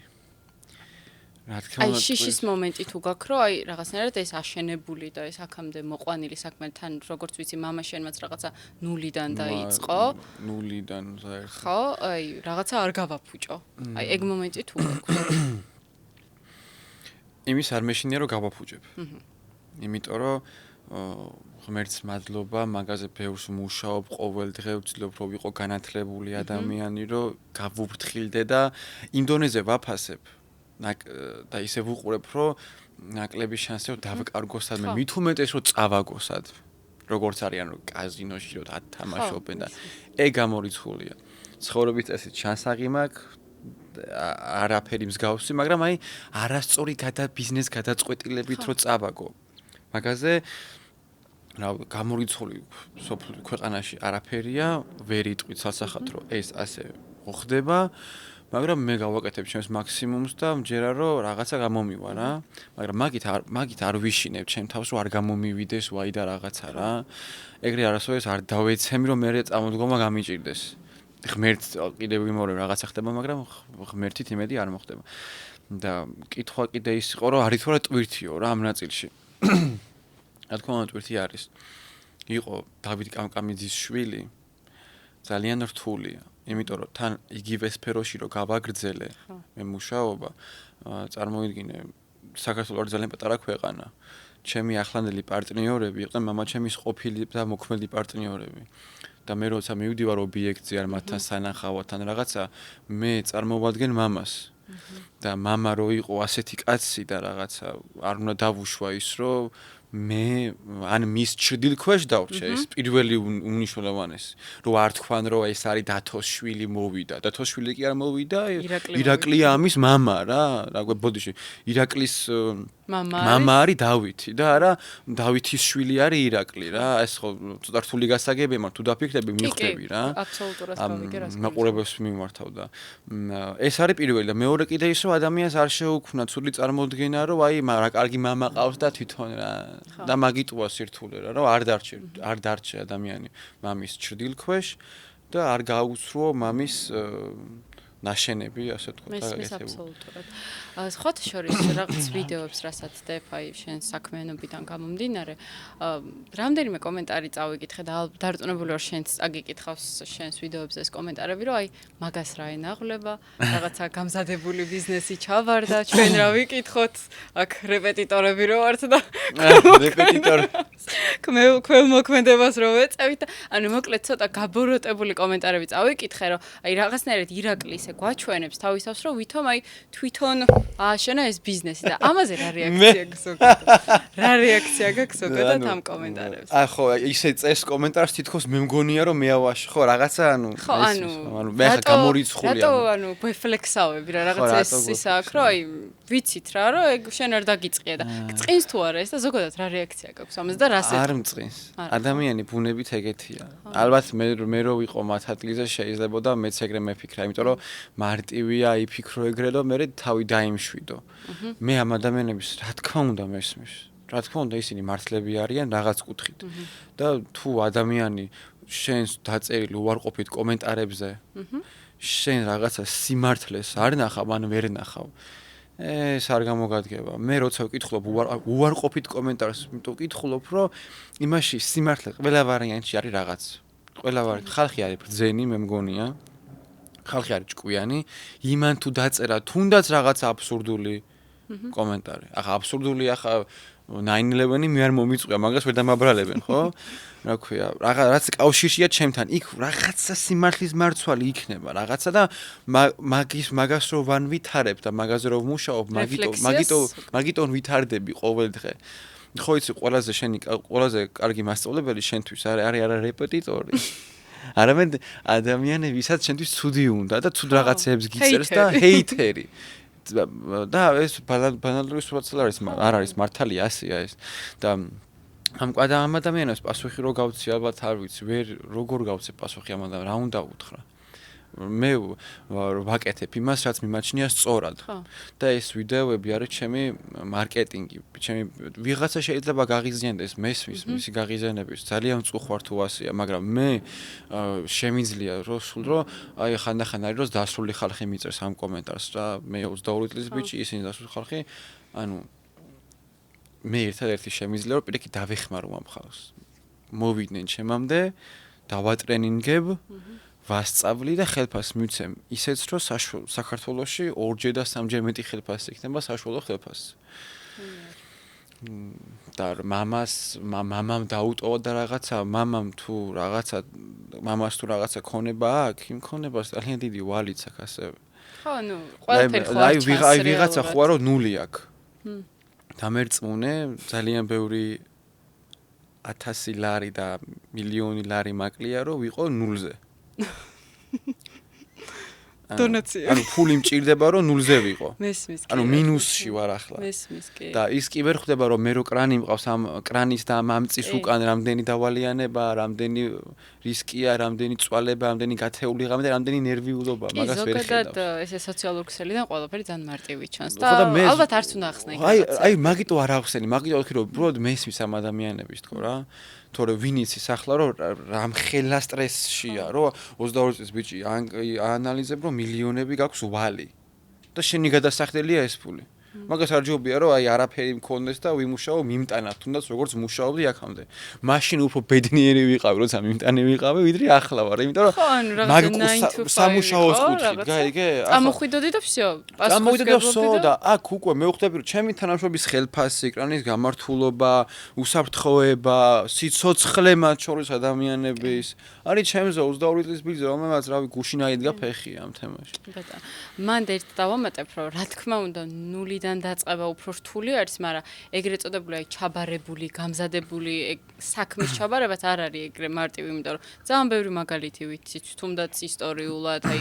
აი შიშის მომენტი თუ გაქვს, რომ აი რაღაცნაირად ეს აშენებული და ეს აქამდე მოყვანილი საქმე თან როგორც ვიცი, მამა შენმაც რაღაცა ნულიდან დაიწყო. ნულიდან საერთოდ. ხო, აი რაღაცა არ გავაფუჭო. აი ეგ მომენტი თუ გაქვს. იმის არ მეშინია რომ გავაფუჭებ. იმიტომ რომ ღმერთს მადლობა, მაგაზე ბევრს მუშაობ ყოველდღე, ვცდილობ რომ ვიყო განათლებული ადამიანი, რომ გავუფრთხილდე და იმ დონეზე ვაფასებ. და ისე ვუყურებ, რომ ნაკლები შანსი რომ დავკარგოსად მე მით უმეტეს რომ წავაგოსად. როგორც არიან რომ კაზინოში რომ ათამაშობენ და ეგ გამორიცხულია. ცხოვრების წესით ჩანსაღი მაქვს, არაფერი მსგავსი, მაგრამ აი არასწორი ბიზნეს გადაწყვეტილებით რომ წავაგო. მაგაზე რა გამორიცხული ქვეყანაში არაფერია, ვერ იტყვით სასახად რომ ეს ასე ხდება. მაგრამ მე გავაკეთებ ჩემს მაქსიმუმს და მჯერა რომ რაღაცა გამომივა რა. მაგრამ მაგით არ ვიშინებ ჩემ თავს რომ არ გამომივიდეს ვაი და რაღაცა რა. ეგრე არასოდეს არ დავეცემი რომ მე წამოდგომა გამიჭირდეს. ღმერთს კიდევ ვიმეორებ რაღაცა ხდება, მაგრამ ღმერთით იმედი არ მოხდება. და კითხვა კიდე ის იყო რომ არის თუ არა ტვირთიო რა ამ ნაწილში. რა თქმა უნდა ტვირთი არის. იყო დავით კამკამიძის შვილი. ძალიან რთულია. იმიტომ რომ თან იგივე სფეროში რომ გავაგრძელე მე მუშაობა წარმოვიდგინე საქართველოს ძალიან პატარა ქვეყანა ჩემი ახლანდელი პარტნიორები იყვნენ მამაჩემის ყოფილი და მოქმედი პარტნიორები და მე როცა მივდივარ ობიექტზე არ მათთან სანახავად ან რაღაცა მე წარმოვადგენ მამას და მამა რო იყო ასეთი კაცი და რაღაცა არ უნდა დავუშვა ის რომ მე ან მის ჭრდილ ქვეშ დავრჩე ეს პირველი უნიშნულოვანესი რომ არ თქვან რომ ეს არის დათოს შვილი მოვიდა დათოს შვილი კი არ მოვიდა ირაკლია ამის მამა რა ბოდიში ირაკლის მამა არის დავითი და არა დავითის შვილი არის ირაკლი რა ეს ხო ცოტა რთული გასაგებია მაგრამ თუ დაფიქრები მივხვდები რა აბსოლუტურად გავიგე რას მაყურებელს მიმართავ და ეს არის პირველი და მეორე კიდე ის რომ ადამიანს არ შეუქმნა ცუდი წარმოდგენა რომ აი რა კარგი მამა ყავს და თვითონ რა და მაგიტოა სირთულე რა რომ არ დარჩე ადამიანი მამის ჭრდილ ქვეშ და არ გაუცრო მამის ნაშენები ასე თქვა და ეს აბსოლუტურად. სხვათა შორის რაღაც ვიდეოებს რასაც დებ აი შენ საქმიანობიდან გამომდინარე, რამდენიმე კომენტარი წავიკითხე და დარწმუნებული ვარ შენც აგიკითხავს შენს ვიდეოებზე ეს კომენტარები, რომ აი მაგას რა ენაღვლება, რაღაცა გამზადებული ბიზნესი ჩავარდა, ჩვენ რა ვიკითხოთ, აქ რეპეტიტორები რო ვართ და რეპეტიტორი ქველმოქმედებას რო ვეწევით და ანუ მოკლედ ცოტა გაბოროტებული კომენტარები წავიკითხე, რომ აი რაღაცნაირად ირაკლი ისე გვაჩვენებს თავის თავს რომ თვითონ ააშენა ეს ბიზნესი და ამაზე რა რეაქცია გაქვს ზოგადად? რა რეაქცია გაქვს ზოგადად ამ კომენტარებს? ხო, ისე წეს კომენტარს თითქოს მე მგონია რომ მე ავაში ხო რაღაცა ანუ მე ხა გამორიცხულია. რატო ანუ ვეფლექსავები რა რაღაცა ეს ის აქვს რომ აი ვიცით რა რომ ეგ შენ არ დაგიწყია და წინს თუ არა ეს და ზოგადად რა რეაქცია გაქვს ამაზე და რას არ მწყინს. ადამიანი ბუნებით ეგეთია. ალბათ მე რო ვიყო მათ ადგილზე შეიძლებოდა მეც ეგრე მეფიქრა, იმიტომ რომ მარტივია, იფიქრო ეგრე და მე თავი დაიმშვიდო. მე ამ ადამიანების რა თქმა უნდა მესმის. რა თქმა უნდა ისინი მართლები არიან რაღაც კუთხით. და თუ ადამიანი შენს დაწერილ უარყოფით კომენტარებზე შენ რაღაცა სიმართლეს არ ნახავ, ან ვერ ნახავ. ეს არ გამოგადგება. მე როცა ვკითხულობ უარყოფით კომენტარს, იმიტომ ვკითხულობ, რომ იმაში სიმართლე ყველა ვარიანტში არის რაღაც. ყველა ხალხი არის ბრძენი, მე მგონია. ხალხი არის ჭკვიანი, იმან თუ დაწერა თუნდაც რაღაც აბსურდული კომენტარი. ახლა აბსურდული ახლა 9/11 მე არ მომიწყვია, მაგას ვერ დამაბრალებენ, ხო? რა ქვია, რაღაც კავშირშია ჩემთან. იქ რაღაცა სიმართლის მარცვალი იქნება, რაღაცა და მაგას რო ვანვითარებ და მაგაზე რო ვმუშაობ, მაგიტომ ვითარდები ყოველ დღე. ხო იცი, ყველაზე კარგი მასწავლებელი შენთვის არის არა რეპეტიტორი. არამედ ადამიანი, ვისაც შენთვის ცუდი უნდა და ცუდ რაღაცებს გიწერს და ჰეითერი. და ეს ბანალური სურათი არ არის მართალია ასეა ეს და ამ ადამიანებს პასუხი რო გავცი ალბათ არ ვიცი როგორ გავცე პასუხი ამ ადამიანს რა უნდა უთხრა მე ვაკეთებ იმას რაც მიმაჩნია სწორად და ეს ვიდეოები არის ჩემი მარკეტინგი ჩემი ვიღაცა შეიძლება გაღიზიანდეს მესმის მისი გაღიზიანების ძალიან მწუხვარ თუ ასეა მაგრამ მე შემიძლია რომ სულ რომ აი ხანდახან არის რომ დასრული ხალხი მიწერს ამ კომენტარს და მე 22 წლის ბიჭი ისინი დასრული ხალხი ანუ მე ერთადერთი შემიძლია რომ პირიქით დავეხმარო ამ ხალხს მოვიდნენ ჩემამდე დავატრენინგებ ვასწავლი და ხელფას მივცემ ისეც რომ საქართველოში 2-ჯერ და 3-ჯერ მეტი ხელფასი იქნება საშუალო ხელფასი. და მამამ დაუტოვა და რაღაცა მამას თუ რაღაცა ქონება აქვს იმ ქონებას ძალიან დიდი ვალიც აქვს ასევე. ხო, ნუ ყველაფერი ხო არ ჩანს. აი ვიღაცა ხო რომ ნული აქვს. დამერწმუნე ძალიან ბევრი 1000 ლარი და მილიონი ლარი მაკლია რომ ვიყო ნულზე. დონაცია. ანუ ფული მჭირდება რომ ნულზე ვიყო. მესმის. ანუ მინუსში ვარ ახლა. მესმის კი. და ის კი ვერ ხვდება რომ მე რო კრანი მყავს ამ კრანის და ამ წის უკან რამდენი დავალიანება, რამდენი რისკია, რამდენი წვალება, რამდენი გათეული ღამე და რამდენი ნერვიულობა, მაგას ვერ ხედავს. ზოგადად ესე სოციალურ ქსელიდან ყველაფერი ძალიან მარტივი ჩანს და ალბათ არც უნდა ახსნე იქ. აი მაგიტო არ ახსენი, მაგიტო ვთქვი რომ უბრალოდ მესმის ამ ადამიანების თქო რა. თორე ვინ იცის ახლა რომ რამხელა სტრესშია რომ 22 წლის ბიჭი აანალიზებ რომ მილიონები გაქვს ვალი და შენი გადასახდელია ეს ფული მაგას არ ჯობია რომ აი არაფერი მქონდეს და ვიმუშაო მიმტანად თუნდაც როგორც მუშაობდი აქამდე მაშინ უფრო ბედნიერი ვიყავი როცა მიმტანი ვიყავი ვიდრე ახლა ვარ იმიტომ რომ მაგ სამუშაოს კუთხით გაიგე ამოხვიდოდი და всё და აქ უკვე მე ვხვდები რომ ჩემი თანამშრომლის ხელფასი ეკრანის გამართულობა უსაფრთხოება სიცოცხლე მათ შორის ადამიანების არის ჩემზე 22 წლის ბიჭი რომელმაც რავი გუშინ აიდგა ფეხი ამ თემაში ბატონო მანდ ერთ დავამატებ რომ რა თქმა უნდა ნულიდან დაწყება უფრო რთული არის მაგრამ ეგრეთ წოდებული აი ჩაბარებული გამზადებული საქმის ჩაბარებაც არ არის ეგრე მარტივი იმიტომ რომ ძალიან ბევრი მაგალითი ვიცით თუნდაც ისტორიულად აი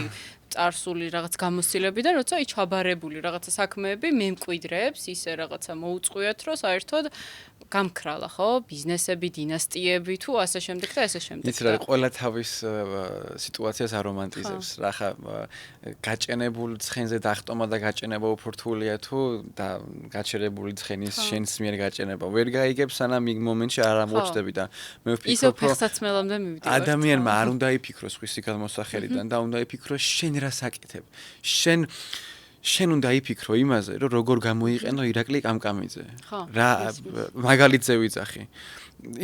წარსული რაღაც გამოცდილებიდან როცა აი ჩაბარებული რაღაცა საქმეები მემკვიდრეებს ისე რაღაცა მოუწყვიათ რომ საერთოდ გამქრალა ხო ბიზნესები დინასტიები თუ ასე შემდეგ და ესე შემდეგ იცი რა ყველა თავის სიტუაციას არომანტიზებს რა ხა გაჭენებული ცხენზე დახტომა და გაჭენება უფრო რთულია თუ და გაჩერებული ცხენის შენს მიერ გაჭენება ვერ გაიგებს სანამ იმ მომენტში არ ამოჩდები და მე ვფიქრობ ისო ფეხსაცმელამდე მივიდივარ ადამიანმა არ უნდა იფიქროს ხვისი გადმოსახედიდან და უნდა იფიქროს შენ რას აკეთებ შენ უნდა იფიქრო იმაზე რომ როგორ გამოიყენო ირაკლი კამკამიძე რა მაგალითზე ვიძახი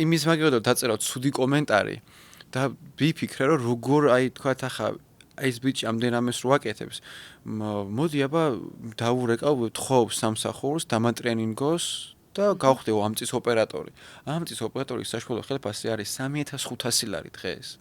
იმის მაგალითად დაწერა ცუდი კომენტარი და ვიფიქრე რომ როგორ აი თქვათ ახლა აი ეს ბიჭი ამდენ ამას რო აკეთებს მოდი აბა დავურეკავ თხოვს სამსახურს დამატრენინგოს და გავხდეო ამ წის ოპერატორი ამ წის ოპერატორის საშუალო ხელფასი არის 3500 ლარი დღეს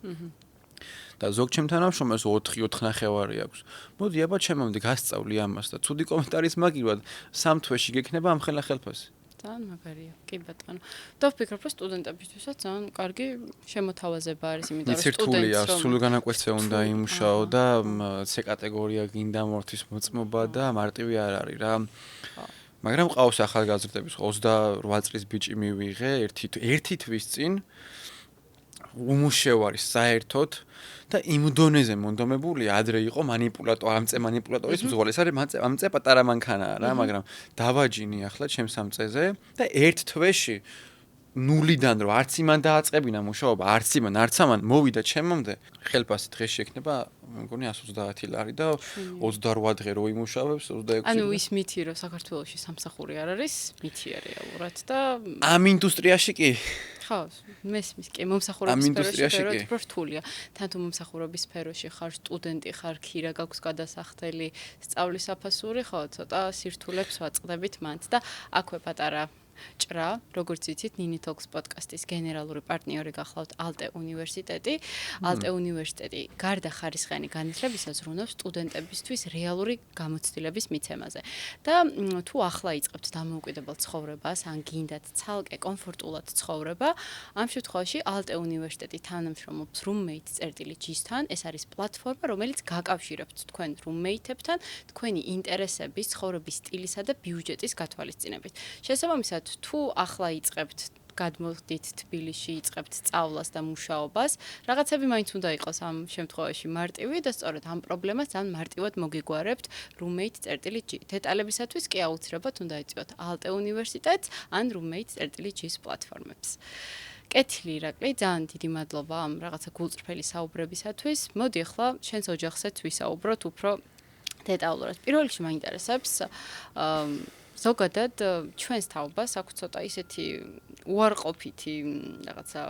და ზოგ ჩემ თანამშრომელს 4 ნახევარი აქვს. მოდი აბა ჩემამდე გასწავლი ამას და ცუდი კომენტარის მაგივრად 3 თვეში გექნება ამ ხელა ხელფასი. ძალიან მაგარია. კი ბატონო. და ვფიქრობ რომ სტუდენტებისთვისაც ძალიან კარგი შემოთავაზება არის, იმიტომ რომ სტუდენტია სულ განაკვეთზე უნდა იმუშაო და C კატეგორია გინდა მორთვის მოწმობა და მარტივი არ არის რა. მაგრამ ყავს ახალგაზრდების 28 წლის ბიჭი მივიღე ერთი თვის წინ უმუშევ არის საერთოდ და იმ დონეზე მონდომებული ადრე იყო მანიპულატორი, ამწე მანიპულატორის მძღოლი. ეს არის ამწე პატარა მანქანაა რა, მაგრამ დავაჯინი ახლა ჩემს ამწეზე და ერთ თვეში ნულიდან რო არც იმან დააწყებინა მუშაობა, არც ამან მოვიდა ჩემამდე, ხელფასი დღეში ექნება, მეგონი 130 ლარი და 28 დღე რო იმუშავებს, 26. ანუ ის მითი რომ საქართველოში სამსახური არ არის, მითია რეალურად და ამ ინდუსტრიაში კი ხო, მესმის კი, მომსახურების სფეროში უფრო რთულია. თან თუ მომსახურების სფეროში ხარ, სტუდენტი ხარ, ქირა გაქვს გადასახდელი, სწავლის საფასური, ხო, ცოტა სირთულებს ვაწყდებით მანდ და აქვე პატარა ჭრა, როგორც იცით, Nini Talks პოდკასტის გენერალური პარტნიორი გახლავთ ALTE უნივერსიტეტი. ALTE უნივერსიტეტი გარდა ხარისხიანი განათლებისა ზრუნავს სტუდენტებისთვის რეალური გამოცდილების მიცემაზე. და თუ ახლა იწყებთ დამოუკიდებელ ცხოვრებას, ან გინდათ ცალკე კომფორტულად ცხოვრება, ამ შემთხვევაში ALTE უნივერსიტეტი თანამშრომლობს roommate.gis-თან. ეს არის პლატფორმა, რომელიც გაკავშირებთ თქვენ roommate-ებთან თქვენი ინტერესების, ცხოვრების სტილისა და ბიუჯეტის გათვალისწინებით. შესაბამისად, თუ ახლა იწყებთ გადმოდით თბილისში, იწყებთ სწავლას და მუშაობას, რაღაცები მაინც უნდა იყოს ამ შემთხვევაში მარტივი და სწორედ ამ პრობლემას ძალიან მარტივად მოგიგვარებთ roommate.g. დეტალებისათვის კი აუცილებლად უნდა ეწიოთ ALTE უნივერსიტეტს ან roommate.gis პლატფორმებს. კეთილი ირაკლი, ძალიან დიდი მადლობა ამ რაღაცა გულწრფელი საუბრებისათვის. მოდი ახლა შენს ოჯახზეც ვისაუბროთ უფრო დეტალურად. პირველ რიგში მაინტერესებს ზოგადად ჩვენს თაობას აქვს ცოტა ისეთი უარყოფითი რაღაცა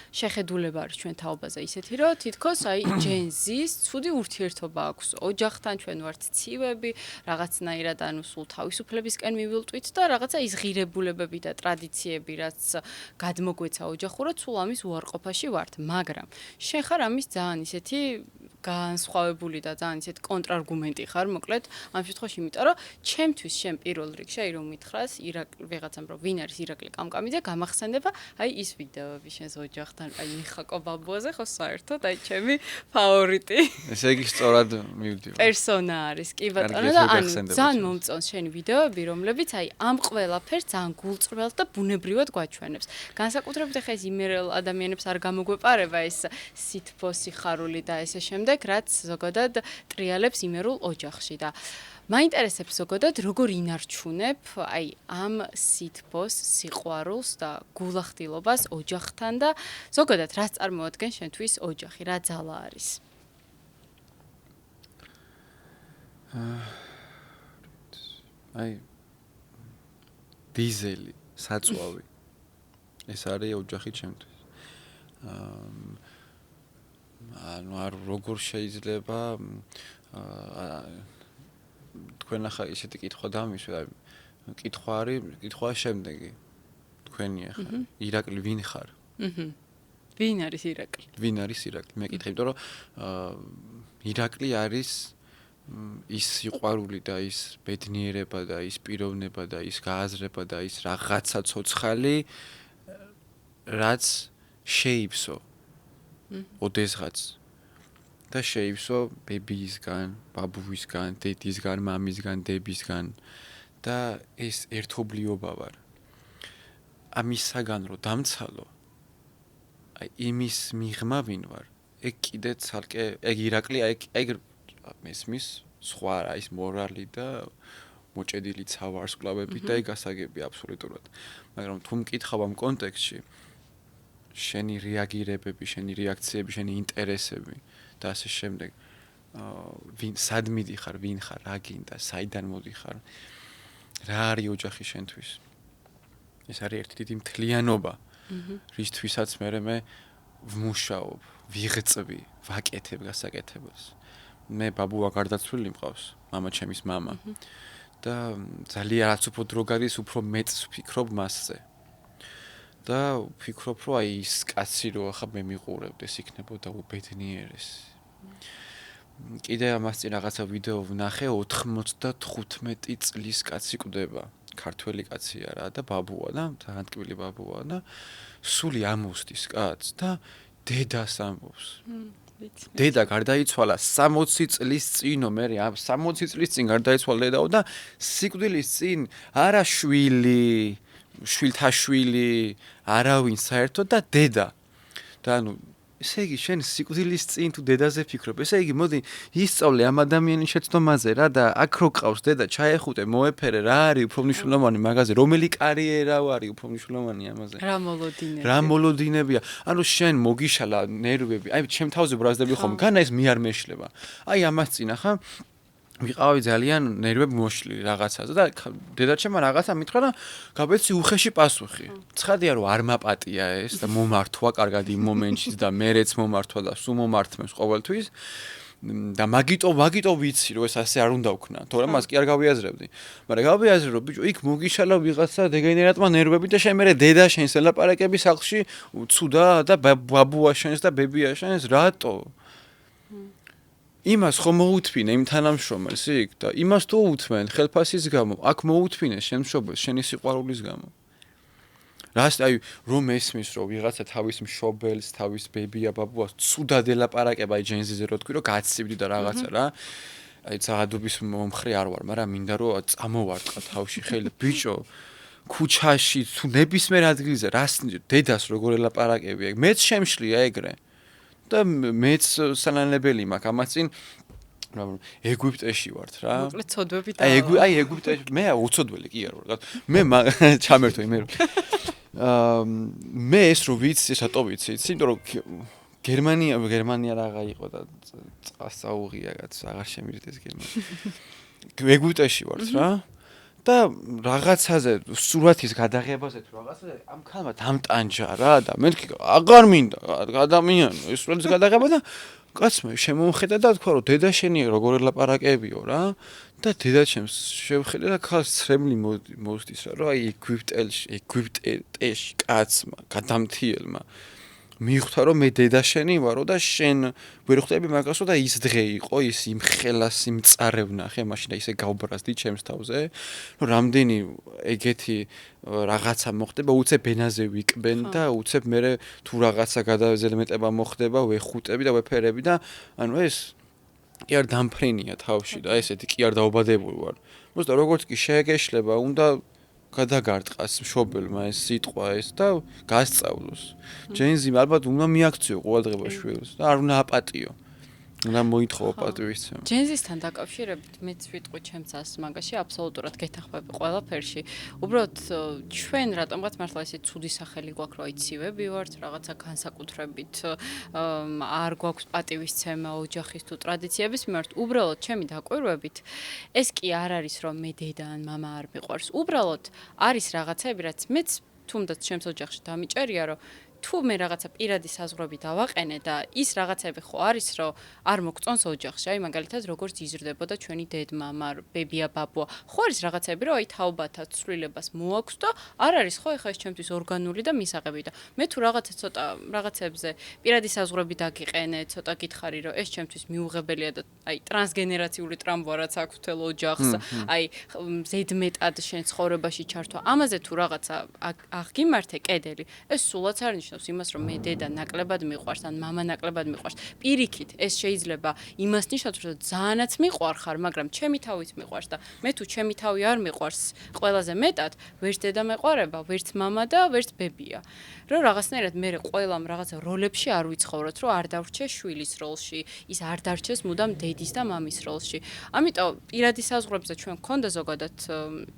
შეხედულება არის ჩვენ თაობაზე ისეთი, რომ თითქოს აი Gen Z-ს ცუდი ურთიერთობა აქვს ოჯახთან, ჩვენ ვართ ცივები, რაღაცნაირად ანუ სულ თავისუფლებისკენ მივილტვით და რაღაცა ის ღირებულებები და ტრადიციები, რაც გადმოგვეცა ოჯახურად, სულ ამის უარყოფაში ვართ, მაგრამ შენ ხარ ამის ძალიან ისეთი განსხვავებული და ძალიან ისეთ კონტრარგუმენტი ხარ, მოკლედ, ამ შემთხვევაში, იმიტომ რომ ჩემთვის შენ პირველ რიგში აი რომ მითხრას, ვიღაცამ რომ ვინ არის ირაკლი კამკამიძე, გამახსენდება აი ის ვიდეოები შენს ოჯახთან, აი მიხაკო ბაბუაზე, ხო საერთოდ აი ჩემი ფავორიტი. ესე იგი სწორად მივდივარ. პერსონა არის, კი ბატონო და ანუ ძალიან მომწონს შენი ვიდეოები, რომლებიც აი ამ ყველაფერს ძალიან გულწრფელად და ბუნებრივად გვაჩვენებს. განსაკუთრებით ახლა ეს იმერელ ადამიანებს არ გამოგვეპარება ეს სითბო, სიხარული და ესე შემდეგ, რაც ზოგადად ტრიალებს იმერულ ოჯახში და მაინტერესებს ზოგადად როგორ ინარჩუნებ აი ამ სითბოს, სიყვარულს და გულახდილობას ოჯახთან და ზოგადად რას წარმოადგენს შენთვის ოჯახი, რა ძალა არის? აი დიზელი, საწვავი. ეს არის ოჯახი ჩემთვის. ანუ არ როგორ შეიძლება თქვენ ახლა ისეთი კითხვა დამისვე, კითხვა შემდეგი. თქვენი ახლა ირაკლი ვინ ხარ? ვინ არის ირაკლი? ვინ არის ირაკლი? მე კითხე, იმიტომ რომ ირაკლი არის ის სიყვარული და ის ბედნიერება და ის პიროვნება და ის გააზრება და ის რაღაცა ცოცხალი, რაც შეიფსო ოდესღაც და შეიფსო ბებიისგან, ბაბუისგან, დედისგან, მამისგან, დებისგან და ეს ერთობლიობა ვარ. ამისაგან რო დამცალო, აი იმის მიღმა ვინ ვარ? ეგ კიდე ცალკე, ეგ ირაკლი, ეგ მესმის სხვა რა ის მორალი და მოჭედილი ცავარსკვლავები და ეგ გასაგები აბსოლუტურად. მაგრამ თუ მკითხავ ამ კონტექსტში შენი რეაგირებები, შენი რეაქციები, შენი ინტერესები და ასე შემდეგ. ვინ სად მიდიხარ, ვინ ხარ, რა გინდა, საიდან მოდიხარ? რა არის ოჯახი შენთვის? ეს არის ერთი დიდი მთლიანობა. რისთვისაც მე ვმუშაობ, ვიღწვი, ვაკეთებ გასაკეთებელს. მე ბაბუა გარდაცვლილი მყავს, მამა ჩემის მამა. და ძალიან რაც უფრო დრო გადის, უფრო მეც ვფიქრობ მასზე. და ვფიქრობ, რომ აი ის კაცი რო ახლა მე მიყურებდეს, იქნებოდა უბედნიერესი. კიდე ამას წინ რაღაცა ვიდეო ვნახე, 95 წლის კაცი კვდება. ქართველი კაცია რა და ბაბუა და ძალიან ტკბილი ბაბუა და სული ამოსდის კაცს და დედას ამბობს. დედა გარდაიცვალა 60 წლის წინო, მე 60 წლის წინ გარდაიცვალა დედაო და სიკვდილის წინ არა შვილი, შვილთა შვილი, არავინ საერთოდ და დედა. და ანუ ესე იგი შენ სიკვდილის წინ თუ დედაზე ფიქრობ, ესე იგი მოდი ისწავლე ამ ადამიანის შეცდომაზე რა და აქ რო ყავს დედა ჩაეხუტე, მოეფერე რა არის უფრო მნიშვნელოვანი მაგაზე, რომელი კარიერა არის უფრო მნიშვნელოვანი ამაზე. რა მოლოდინებია. ანუ შენ მოგიშალა ნერვები, აი ჩემ თავზე ბრაზდები ხომ, განა ეს მე არ მეშლება. აი ამას წინ ახლა ვიყავი ძალიან ნერვები მოშლილი რაღაცაზე და დედაჩემმა რაღაცა მითხრა და გაბეცი უხეში პასუხი. ცხადია რომ არ მაპატია ეს და მომართვა კარგად იმ მომენტში და მერეც მომართვა და სულ მომართმევს ყოველთვის. და მაგიტო ვიცი რომ ეს ასე არ უნდა ვქნა, თორემ მას კი არ გავიაზრებდი. მაგრამ გავიაზრე რომ ბიჭო იქ მოგიშალა ვიღაცა დეგენერატმა ნერვები და შენ მერე დედა შენს ელაპარაკები სახლში ცუდა და ბაბუა შენს და ბებია შენს რატო? იმას ხომ მოუთმინე იმ თანამშრომელს იქ და იმას თუ უთმენ ხელფასის გამო, აქ მოუთმინე შენ მშობელს, შენი სიყვარულის გამო. რას აი რომ ესმის რომ ვიღაცა თავის მშობელს, თავის ბებია, ბაბუას ცუდად ელაპარაკება აი ჯენზიზე რო თქვი რომ გაცივდი და რაღაცა რა. აი ზაღადობის მომხრე არ ვარ, მაგრამ მინდა რომ წამოვარტყა თავში ხელი ბიჭო ქუჩაში თუ ნებისმიერ ადგილზე რას დედას როგორ ელაპარაკები, მეც შემშლია ეგრე. და მეც სანანებელი მაქვს ამას წინ ეგვიპტეში ვართ რა. მოკლედ ცოდვები და აი ეგვიპტეში მე უცოდველი კი არ ვარ. მე ჩამერთო იმერო. მე ეს რო ვიცი, რატო ვიცი? იმიტომ რომ გერმანია რაღა იყო და წასაუღია კაც აღარ შემირდეს გერმანია. ეგვიპტეში ვართ რა. და რაღაცაზე სურათის გადაღებაზე თუ რაღაცაზე ამ ქალმა დამტანჯა რა და მეთქი აღარ მინდა ადამიანი ეს სურათის გადაღება და კაცმა შემომხედა და თქვა რომ დედა შენი როგორ ელაპარაკებიო რა და დედაჩემს შევხედე და ქალს ცრემლი მოსდის რა რომ აი ეგვიპტეში კაცმა გადამთიელმა მიხვდა რომ მე დედა შენი ვარო და შენ ვერ ხვდები მაგასო და ის დღე იყო ის იმ ხელას იმ წარევნა ხე მაშინ და ისე გავბრაზდი ჩემს თავზე რომ რამდენი ეგეთი რაღაცა მოხდება უცებ ენაზე ვიკბენ და უცებ მე თუ რაღაცა გადაზელმეტება მოხდება ვეხუტები და ვეფერები და ანუ ეს კი არ დამფრენია თავში და ესეთი კი არ დაობადებული ვარ მოსდა როგორც კი შეეგეშლება უნდა გადაგარტყას მშობელმა ეს სიტყვა ეს და გასწავლოს. ჯენზი ალბათ უნდა მიაქციო ყოველდღიურობა შვილს და არ უნდა აპატიო. უნდა მოითხოვო პატივისცემა. ჯენზისთან დაკავშირებით მეც ვიტყვი ჩემს მაგაში აბსოლუტურად გეთანხმები ყველაფერში. უბრალოდ ჩვენ რატომღაც მართლა ესე ცუდი სახელი გვაქვს რომ აიცივები ვართ რაღაცა განსაკუთრებით არ გვაქვს პატივისცემა ოჯახის თუ ტრადიციების მიმართ. უბრალოდ ჩემი დაკვირვებით ეს კი არ არის რომ მე დედა ან მამა არ მიყვარს. უბრალოდ არის რაღაცები რაც მეც თუნდაც ჩემს ოჯახში დამიჭერია რომ თუ მე რაღაცა პირადი საზღვრები დავაყენე და ის რაღაცები ხო არის რომ არ მოგწონს ოჯახში, აი მაგალითად როგორც იზრდებოდა ჩვენი დედმამა, ბებია, ბაბუა, ხო არის რაღაცები რომ აი თაობათა ცვლილებას მოაქვს და არ არის ხო ეხა ეს ჩემთვის ორგანული და მისაღები და მე თუ რაღაცა ცოტა რაღაცებზე პირადი საზღვრები დაგიყენე, ცოტა გითხარი რომ ეს ჩემთვის მიუღებელია და აი ტრანსგენერაციული ტრამვა რაც აქვს თელ ოჯახს, აი ზედმეტად შენ ცხოვრებაში ჩართვა, ამაზე თუ რაღაცა აღგიმართე კედელი, ეს სულაც არ იმას რომ მე დედა ნაკლებად მიყვარს ან მამა ნაკლებად მიყვარს. პირიქით ეს შეიძლება იმას ნიშნავს რომ ძალიანაც მიყვარხარ, მაგრამ ჩემი თავით მიყვარს და მე თუ ჩემი თავი არ მიყვარს ყველაზე მეტად, ვერც დედა მეყვარება, ვერც მამა და ვერც ბებია. რომ რაღაცნაირად მე ყველამ რაღაცა როლებში არ ვიცხოვროთ, რომ არ დავრჩე შვილის როლში, ის არ დარჩეს მუდამ დედის და მამის როლში. ამიტომ პირადი საზღვრებზე ჩვენ გქონდა ზოგადად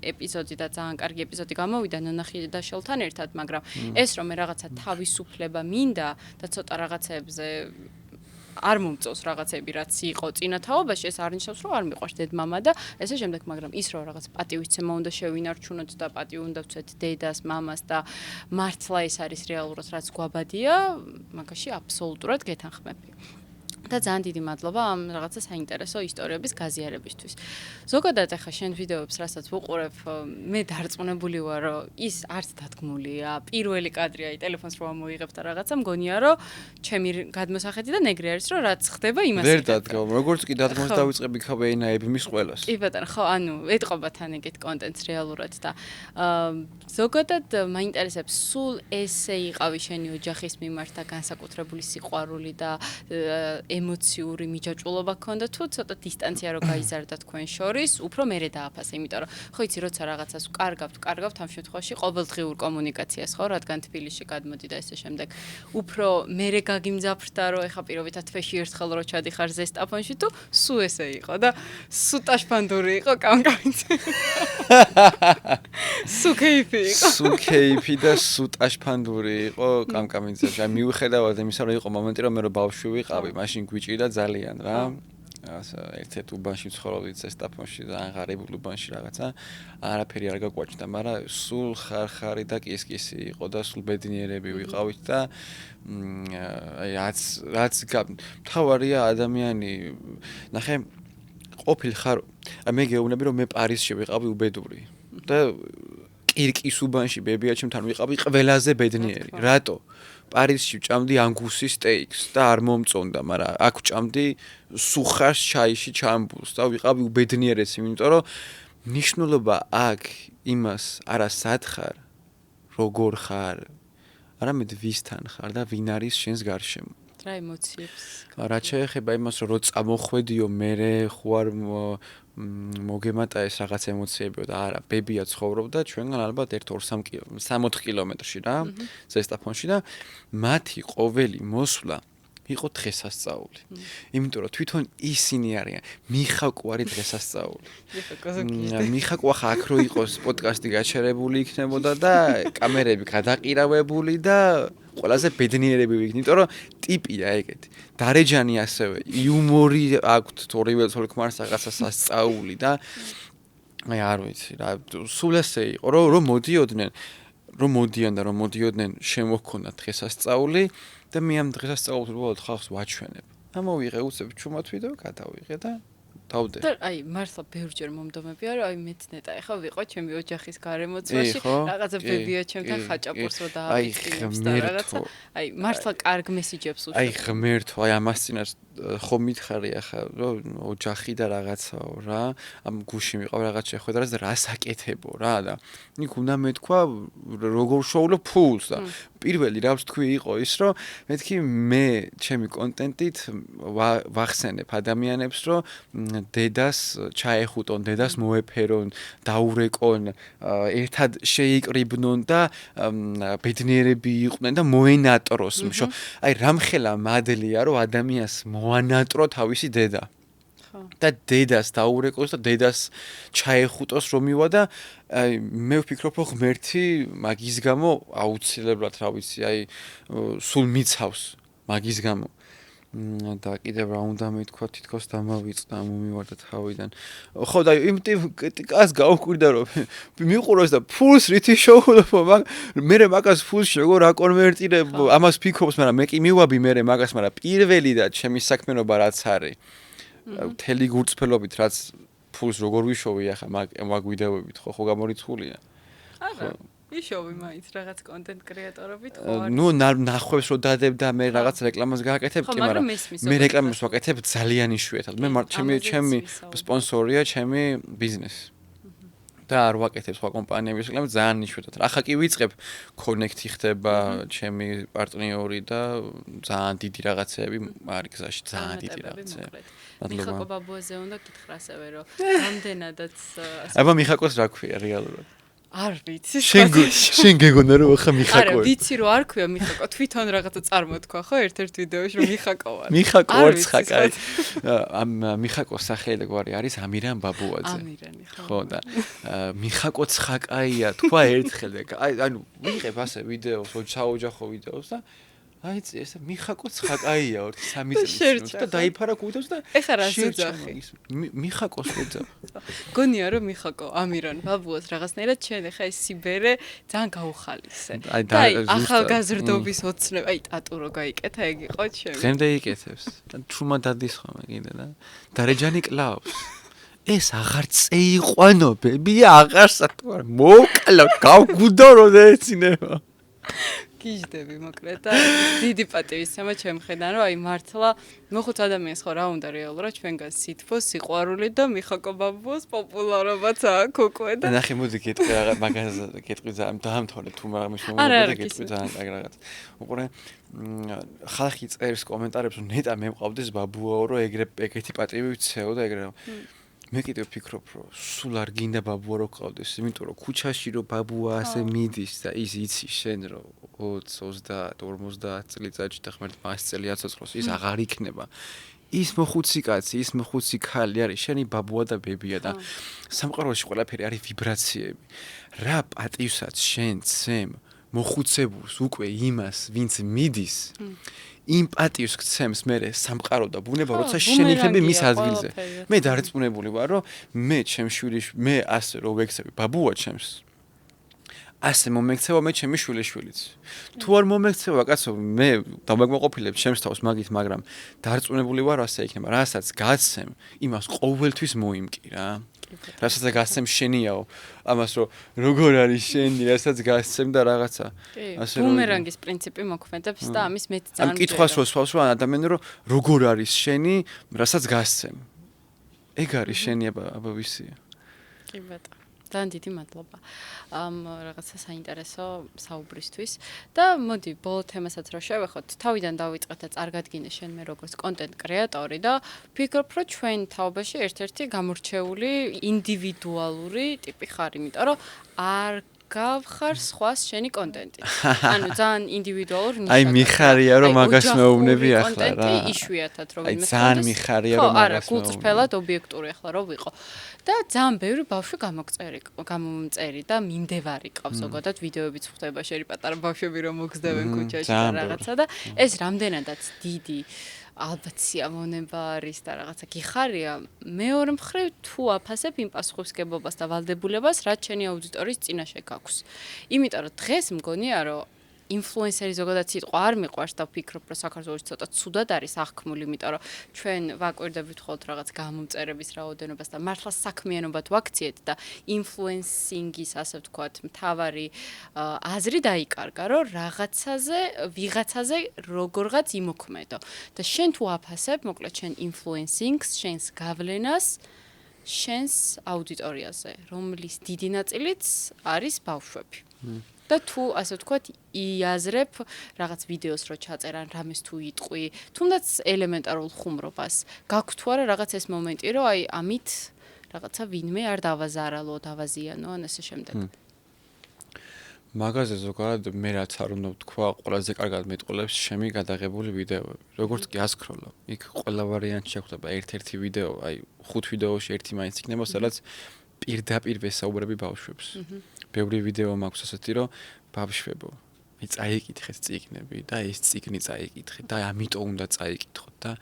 ეპიზოდი და ძალიან კარგი ეპიზოდი გამოვიდა ნანახი და შელთან ერთად, მაგრამ ეს რომ მე რაღაცა თავისუფლება მინდა და ცოტა რაღაცებზე არ მომწონს რაღაცები რაც იყო წინა თაობაში ეს არ ნიშნავს რომ არ მიყვარს დედმამა და ესე შემდეგ მაგრამ ის რომ რაღაც პატივისცემა უნდა შევინარჩუნოთ და პატივი უნდა ვცეთ დედას მამას და მართლა ეს არის რეალურად რაც გვაბადია მაგაში აბსოლუტურად გეთანხმები და ძალიან დიდი მადლობა ამ რაღაცა საინტერესო ისტორიების გაზიარებისთვის. ზოგადად ახლა შენ ვიდეოებს რასაც ვუყურებ, მე დარწმუნებული ვარ, რომ ის არც დადგმულია. პირველი კადრი აი ტელეფონს რო ამოიღებ და რაღაცა მგონია, რომ ჩემი გადმოსახედი და ნეგრი არის, რომ რაც ხდება იმას ვერ დადგმობ. როგორც კი დადგმოს დავიწყებ იქავე ენაები მის ყველას. კი ბატონო, ხო, ანუ ეთყობა თან ეგეთ კონტენტს რეალურად და ზოგადად მაინტერესებს სულ ესე იყავი შენი ოჯახის მიმართ და განსაკუთრებული სიყვარული და ემოციური მიჯაჭვულობა გქონდა თუ ცოტა დისტანცია რო გაიზარდა თქვენ შორის, უფრო მერე დააფასე, იმიტომ რომ ხო იცი როცა რაღაცას კარგავთ ამ შემთხვევაში ყოველდღიურ კომუნიკაციას ხო, რადგან თბილისში გადმოდი და ესე შემდეგ. უფრო მერე გაგიმძაფრდა რომ ეხა პირობითად თვეში ერთხელ რო ჩადიხარ ზესტაფონში თუ სუ ესე იყო და სუ ტაშფანდური იყო კამკამიც. სუ კეიფი იყო. სუ კეიფი და სუ ტაშფანდური იყო კამკამიძე. აი მიუხედავად იმისა რომ იყო მომენტი რომ მე რო ბავშვი ვიყავი, მაშინ გვიჭირდა ძალიან რა. ერთ-ერთ უბანში ცხოვრობდით ზესტაფონში და აღარებულ უბანში რაღაცა. არაფერი არ გაგვაჭდა, მაგრამ სულ ხარხარი და კისკისი იყო და სულ ბედნიერები ვიყავით და აი რაც მთავარია ადამიანი ნახე ყოფილ ხარ მე გეუბნები რომ მე პარიზში ვიყავი უბედური და კირკის უბანში ბებიაჩემთან ვიყავი ყველაზე ბედნიერი. რატო? პარიზში ვჭამდი ანგუსის სტეიქს და არ მომწონდა, მაგრამ აქ ვჭამდი სუხარს ჩაიში ჩამბულს და ვიყავი უბედნიერესი, იმიტომ რომ ნიშნულობა აქ იმას არა სად ხარ, როგორ ხარ, არამედ ვისთან ხარ და ვინ არის შენს გარშემო. რა ემოციებს? რაც შეეხება იმას, რომ წამოხვედიო მერე ხوار მოგემატა ეს რაღაც ემოციებიო და არა, ბებია ცხოვრობდა ჩვენგან ალბათ 1-2-3 კილომეტრში რა, ზესტაფონში და მათი ყოველი მოსვლა იყო დღესასწაული. იმიტომ რომ თვითონ ისინი არიან მიხაკვარი დღესასწაული. მიხაკო ახლა აქ რო იყოს პოდკასტი გაჩერებული იქნებოდა და კამერები გადაყირავებული და ყველაზე ბედნიერები ვიქნით, იმიტომ რომ ტიპია ეგეთი. დარეჯანი ასევე იუმორი აქვს ორივე თოლქმარს რაღაცა სასწაული და აი არ ვიცი რა, სულ ესე იყო რომ მოდიოდნენ შემოქონდა დღესასწაული და მე ამ დღესასწაულს უბრალოდ ხალხს ვაჩვენებ. ამოვიღე უცებ ჩუმად ვიდეო გადავიღე და დავდე. და აი მართლა ბევრჯერ მომდომებია რომ აი მეც ნეტა ეხა ვიყო ჩემი ოჯახის გარემოცვაში რაღაცა ბებია ჩემთან ხაჭაპურს რო დააწყინებს და რაღაცა აი მართლა კარგ მესიჯებს უშევ. აი ღმერთო აი ამას წინას ხო მითხარი ახლა რომ ოჯახი და რაღაცაო რა ამ გუში მიყავ რაღაც შეხვედრას და რას აკეთებო რა და იქ უნდა მეთქვა როგორ შოულო ფულს და პირველი რაც თქვი იყო ის რომ მეთქი მე ჩემი კონტენტით ვახსენებ ადამიანებს რომ დედას ჩაეხუტონ, დედას მოეფერონ, დაურეკონ, ერთად შეიკრიბნონ და ბედნიერები იყვნენ და მოენატროს. აი რამხელა მადლია რომ ადამიანს მოანატრო თავისი დედა. და დედას დაურეკოს და დედას ჩაეხუტოს რომ მივა და აი მე ვფიქრობ რომ ღმერთი მაგის გამო აუცილებლად რა ვიცი აი სულ მიცავს მაგის გამო და კიდევ რა უნდა მეთქვა თითქოს დამავიწყდა მომივარდა თავიდან. ხო და იმ კას გავუკვირდა რომ მიყუროს და ფულს რითი შოულობ მე მაგას ფულს როგორ აკონვერტირებ ამას ფიქრობს მაგრამ მე კი მივაბი მე მაგას მაგრამ პირველი და ჩემი საქმიანობა რაც არის მთელი გურწფელობით რაც ფულს როგორ ვიშოვი ახლა მაგ ვიდეოებით ხო გამორიცხულია. არა იშოვი მაინც რაღაც კონტენტ კრეატორობით ხო არის. ნუ ნახვევს რო დადებ და მე რაღაც რეკლამას გააკეთებ კი მაგრამ მე რეკლამას ვაკეთებ ძალიან იშვიათად. მე ჩემი სპონსორია ჩემი ბიზნესი. და არ ვაკეთებ სხვა კომპანიების რეკლამას ძალიან იშვიათად. ახლა კი ვიწყებ კონექტი ხდება ჩემი პარტნიორი და ძალიან დიდი რაღაცები არის გზაში ძალიან დიდი რაღაცები. მიხაკო ბაბუაზე უნდა გითხრა ასევე რომ რამდენადაც აბა მიხაკოს რა ქვია რეალურად? არ ვიცი. შენ გეგონა რომ ახლა მიხაკო. არა, ვიცი რომ არ ქვია მიხაკო, თვითონ რაღაცა წარმოთქვა ხო ერთ-ერთ ვიდეოში რომ მიხაკო ვარ. მიხაკო ორცხაკაი. ამ მიხაკოს სახელი გვარი არის ამირან ბაბუაძე. ამირანი ხო. ხო და მიხაკო ცხაკაია თქვა ერთხელ და აი ანუ ვიღებ ასე ვიდეოს, საოჯახო ვიდეოს და აი ეს მიხაკო ცხაკაია 3 წელი და დაიფარა გუდოს და ეხა რა ზუძახი მიხაკოს ვეძა გონია რომ მიხაკო ამირან ბაბუას რაღაცნაირად ჩვენ ეხა ეს სიბერე ძალიან გაუხალისე და ახალგაზრდობის ოცნება აი ტატუ რო გაიკეთა ეგ იყო ჩემი დღემდე იკეთებს და თუმა დადის ხოლმე კიდე და დარეჯანი კლავს ეს აღარ წეიყვანო ბებია აღარ სათوار მოკლა გავგუდო რომ ეცინება გიждები მოკლედ და დიდი პატივისცემა ჩემ ხედან რომ აი მართლა მოხუც ადამიანს ხო რა უნდა რეალურად ჩვენგან სითბო, სიყვარული და მიხაკო ბაბუას პოპულარობაც აქვს უკვე და ნახე მოდი გეტყვი რაღაც მაგაზე გეტყვი ძალიან დაამთავრე თუ მაგას მომბოდა გეტყვი ძალიან რაღაც უყურე ხალხი წერს კომენტარებს რომ ნეტა მე მყავდეს ბაბუაო რომ ეგეთი პატივი ვიცეო და ეგრე მე კიდევ ვფიქრობ რომ სულ არ გინდა ბაბუა რო ყავდეს იმიტომ რომ ქუჩაში რო ბაბუა ასე მიდის და ის იცი შენ რომ 20 30 წელიწადში და ღმერთმა 100 წელი აცოცხლოს ის აღარ იქნება ის მოხუცი კაცი ის მოხუცი ქალი არის შენი ბაბუა და ბებია და სამყაროში ყველაფერი არის ვიბრაციები რა პატივსაც შენ ცემ მოხუცებულს უკვე იმას ვინც მიდის იმ პატივს გცემს მე სამყარო და ბუნება როცა შენ იქნები მის ადგილზე მე დარწმუნებული ვარ რომ მე ჩემს შვილიშ მე ასე რომ ვექცევი ბაბუა ჩემს ასე მომექცევა მე ჩემი შვილიშვილიც თუ არ მომექცევა კაცო მე დამაგმოყოფილებ ჩემს თავს მაგით მაგრამ დარწმუნებული ვარ ასე იქნება რასაც გაცემ იმას ყოველთვის მოიმკი რა რასაც გასცემ შენიაო ამას რომ როგორ არის შენი რასაც გასცემ და რაღაცა ასე რომ ბუმერანგის პრინციპი მოქმედებს და ამის მეც ძალიან ამ კითხვას რო სვავს რომ ადამიანი რომ როგორ არის შენი რასაც გასცემ ეგ არის შენი აბა ვისია კი ბატონო ძალიან დიდი მადლობა რაღაცა საინტერესო საუბრისთვის და მოდი ბოლო თემასაც რა შევეხოთ თავიდან დავიწყეთ და წარგადგინე შენ მე როგორც კონტენტ კრეატორი და ვფიქრობ რომ ჩვენ თაობაში ერთ-ერთი გამორჩეული ინდივიდუალური ტიპი ხარ იმიტომ რომ არ გავხარ სხვას შენი კონტენტით. ანუ ძალიან ინდივიდუალურ ნიშნად. აი მიხარია რომ მაგას მეუბნები ახლა რა. კონტენტი იშვიათად რომ აი ძალიან მიხარია რომ მაგას მეუბნები. გულწრფელად ობიექტური ახლა რომ ვიყო. და ძალიან ბევრი ბავშვი გამომწერი და მიმდევარი ყავს ზოგადად ვიდეოებიც ხდება შერი პატარა ბავშვები რომ მოგზდევენ ქუჩაში და რაღაცა და ეს რამდენადაც დიდი ალბათ სიამონება არის და რაღაცა გიხარია მეორე მხრივ თუ აფასებ იმ პასუხისგებლობას და ვალდებულებას რაც შენი აუდიტორიის წინაშე გაქვს იმიტომ რომ დღეს მგონია რომ ინფლუენსერი ზოგადად სიტყვა არ მიყვარს და ვფიქრობ რომ საქართველოში ცოტა ცუდად არის აღქმული იმიტომ რომ ჩვენ ვაკვირდებით ხოლმე რაღაც გამომწერების რაოდენობას და მართლა საქმიანობად ვაქციეთ და ინფლუენსინგის ასე ვთქვათ მთავარი აზრი დაიკარგა რომ ვიღაცაზე როგორღაც იმოქმედო და შენ თუ აფასებ მოკლედ შენ ინფლუენსინგს შენს გავლენას შენს აუდიტორიაზე რომლის დიდი ნაწილიც არის ბავშვები და თუ ასე ვთქვათ იაზრებ რაღაც ვიდეოს რო ჩაწერან რამეს თუ იტყვი თუნდაც ელემენტარულ ხუმრობას გაქვს თუ არა რაღაც ეს მომენტი რომ აი ამით რაღაცა ვინმე არ დავაზარალო დავაზიანო ან ასე შემდეგ მაგაზე ზოგადად მე რაც არ უნდა ვთქვა ყველაზე კარგად მეტყოლებს შემი გადაღებული ვიდეოები როგორც კი ასკროლო იქ ყველა ვარიანტი შეხვდება ერთ-ერთი ვიდეო აი 5 ვიდეოში ერთი მაინც იქნება სადაც პირდაპირ ვესაუბრები ბავშვებს ბევრი ვიდეო მაქვს ასეთი რომ ბავშვებო მე წაიკითხეთ წიგნები და ეს წიგნი წაიკითხეთ და ამიტომ უნდა წაიკითხოთ და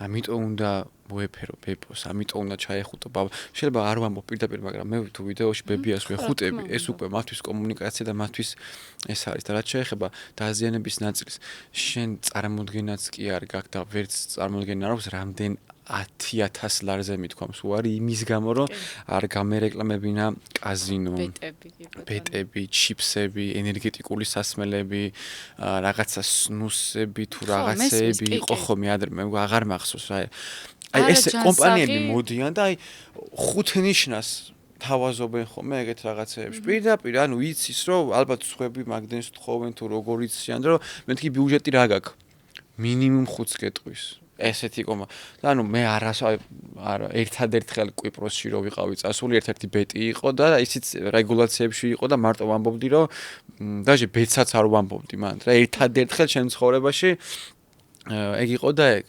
ამიტომ უნდა მოეფერო ბებოს ამიტომ უნდა ჩაეხუტო შეიძლება არ ვამბობ პირდაპირ მაგრამ მე თუ ვიდეოში ბებიას ვეხუტები ეს უკვე მათთვის კომუნიკაცია და მათთვის ეს არის და რაც შეეხება დაზიანების ნაწილს შენ წარმოდგენაც კი არ გაქვს და ვერც წარმოდგენა არ აქვს რამდენ 10,000 ლარზე მithქვამს უარი იმის გამო რომ არ გამერეკლამებინა კაზინო ბეტები ჩიფსები ენერგეტიკული სასმელები რაღაცა სნუსები თუ რაღაცეები იყო ხოლმე ადრე მე აღარ მახსოვს რა აი ეს კომპანიები მოდიან და აი 5 ნიშნას თავაზობენ ხოლმე ეგეთ რაღაცეებს პირდაპირ ანუ იცის რომ ალბათ სხვები მაგდენს თხოვენ თუ როგორ იციან რომ მეთქი ბიუჯეტი რა გაქვს მინიმუმ 5 გეტყვის ესეთი კომა და ანუ მე არა ერთადერთხელ კვიპროსში რო ვიყავი წასული ერთ-ერთი ბეტი იყო და ისიც რეგულაციებში იყო და მარტო ვამბობდი რომ დაჟე ბეტსაც არ ვამბობდი მანდ რა ერთადერთხელ ჩემ ცხოვრებაში ეგ იყო და ეგ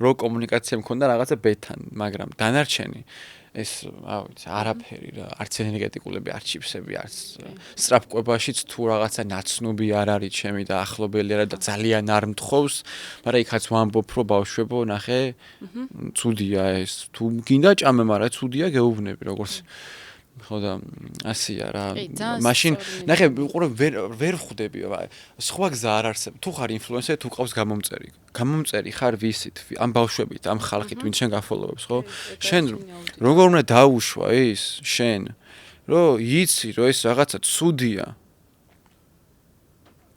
რო კომუნიკაცია მქონდა რაღაცა ბეტთან მაგრამ დანარჩენი ეს ავიც არაფერი რა არც ენერგეტიკულები არც ჩიფსები არც სწრაფკვებაშიც თუ რაღაცა ნაცნობი არ არის ჩემი და ახლობელი არა და ძალიან არ მთხოვს მაგრამ იქაც ვამბობ რომ ბავშვებო ნახე ცუდია ეს თუ გინდა ჭამე მაგრამ ცუდია გეუბნები როგორც ხო და ასია რა მაშინ ნახე უყურე ვერ ხვდები სხვა გზა არ არსებობს თუ ხარ ინფლუენსერი თუ ყავს გამომწერი ხარ ვისით ამ ბავშვებით ამ ხალხით ვინც შენ გაფოლოვებს ხო შენ როგორ უნდა დაუშვა ის შენ რომ იცი რომ ეს რაღაცა ცუდია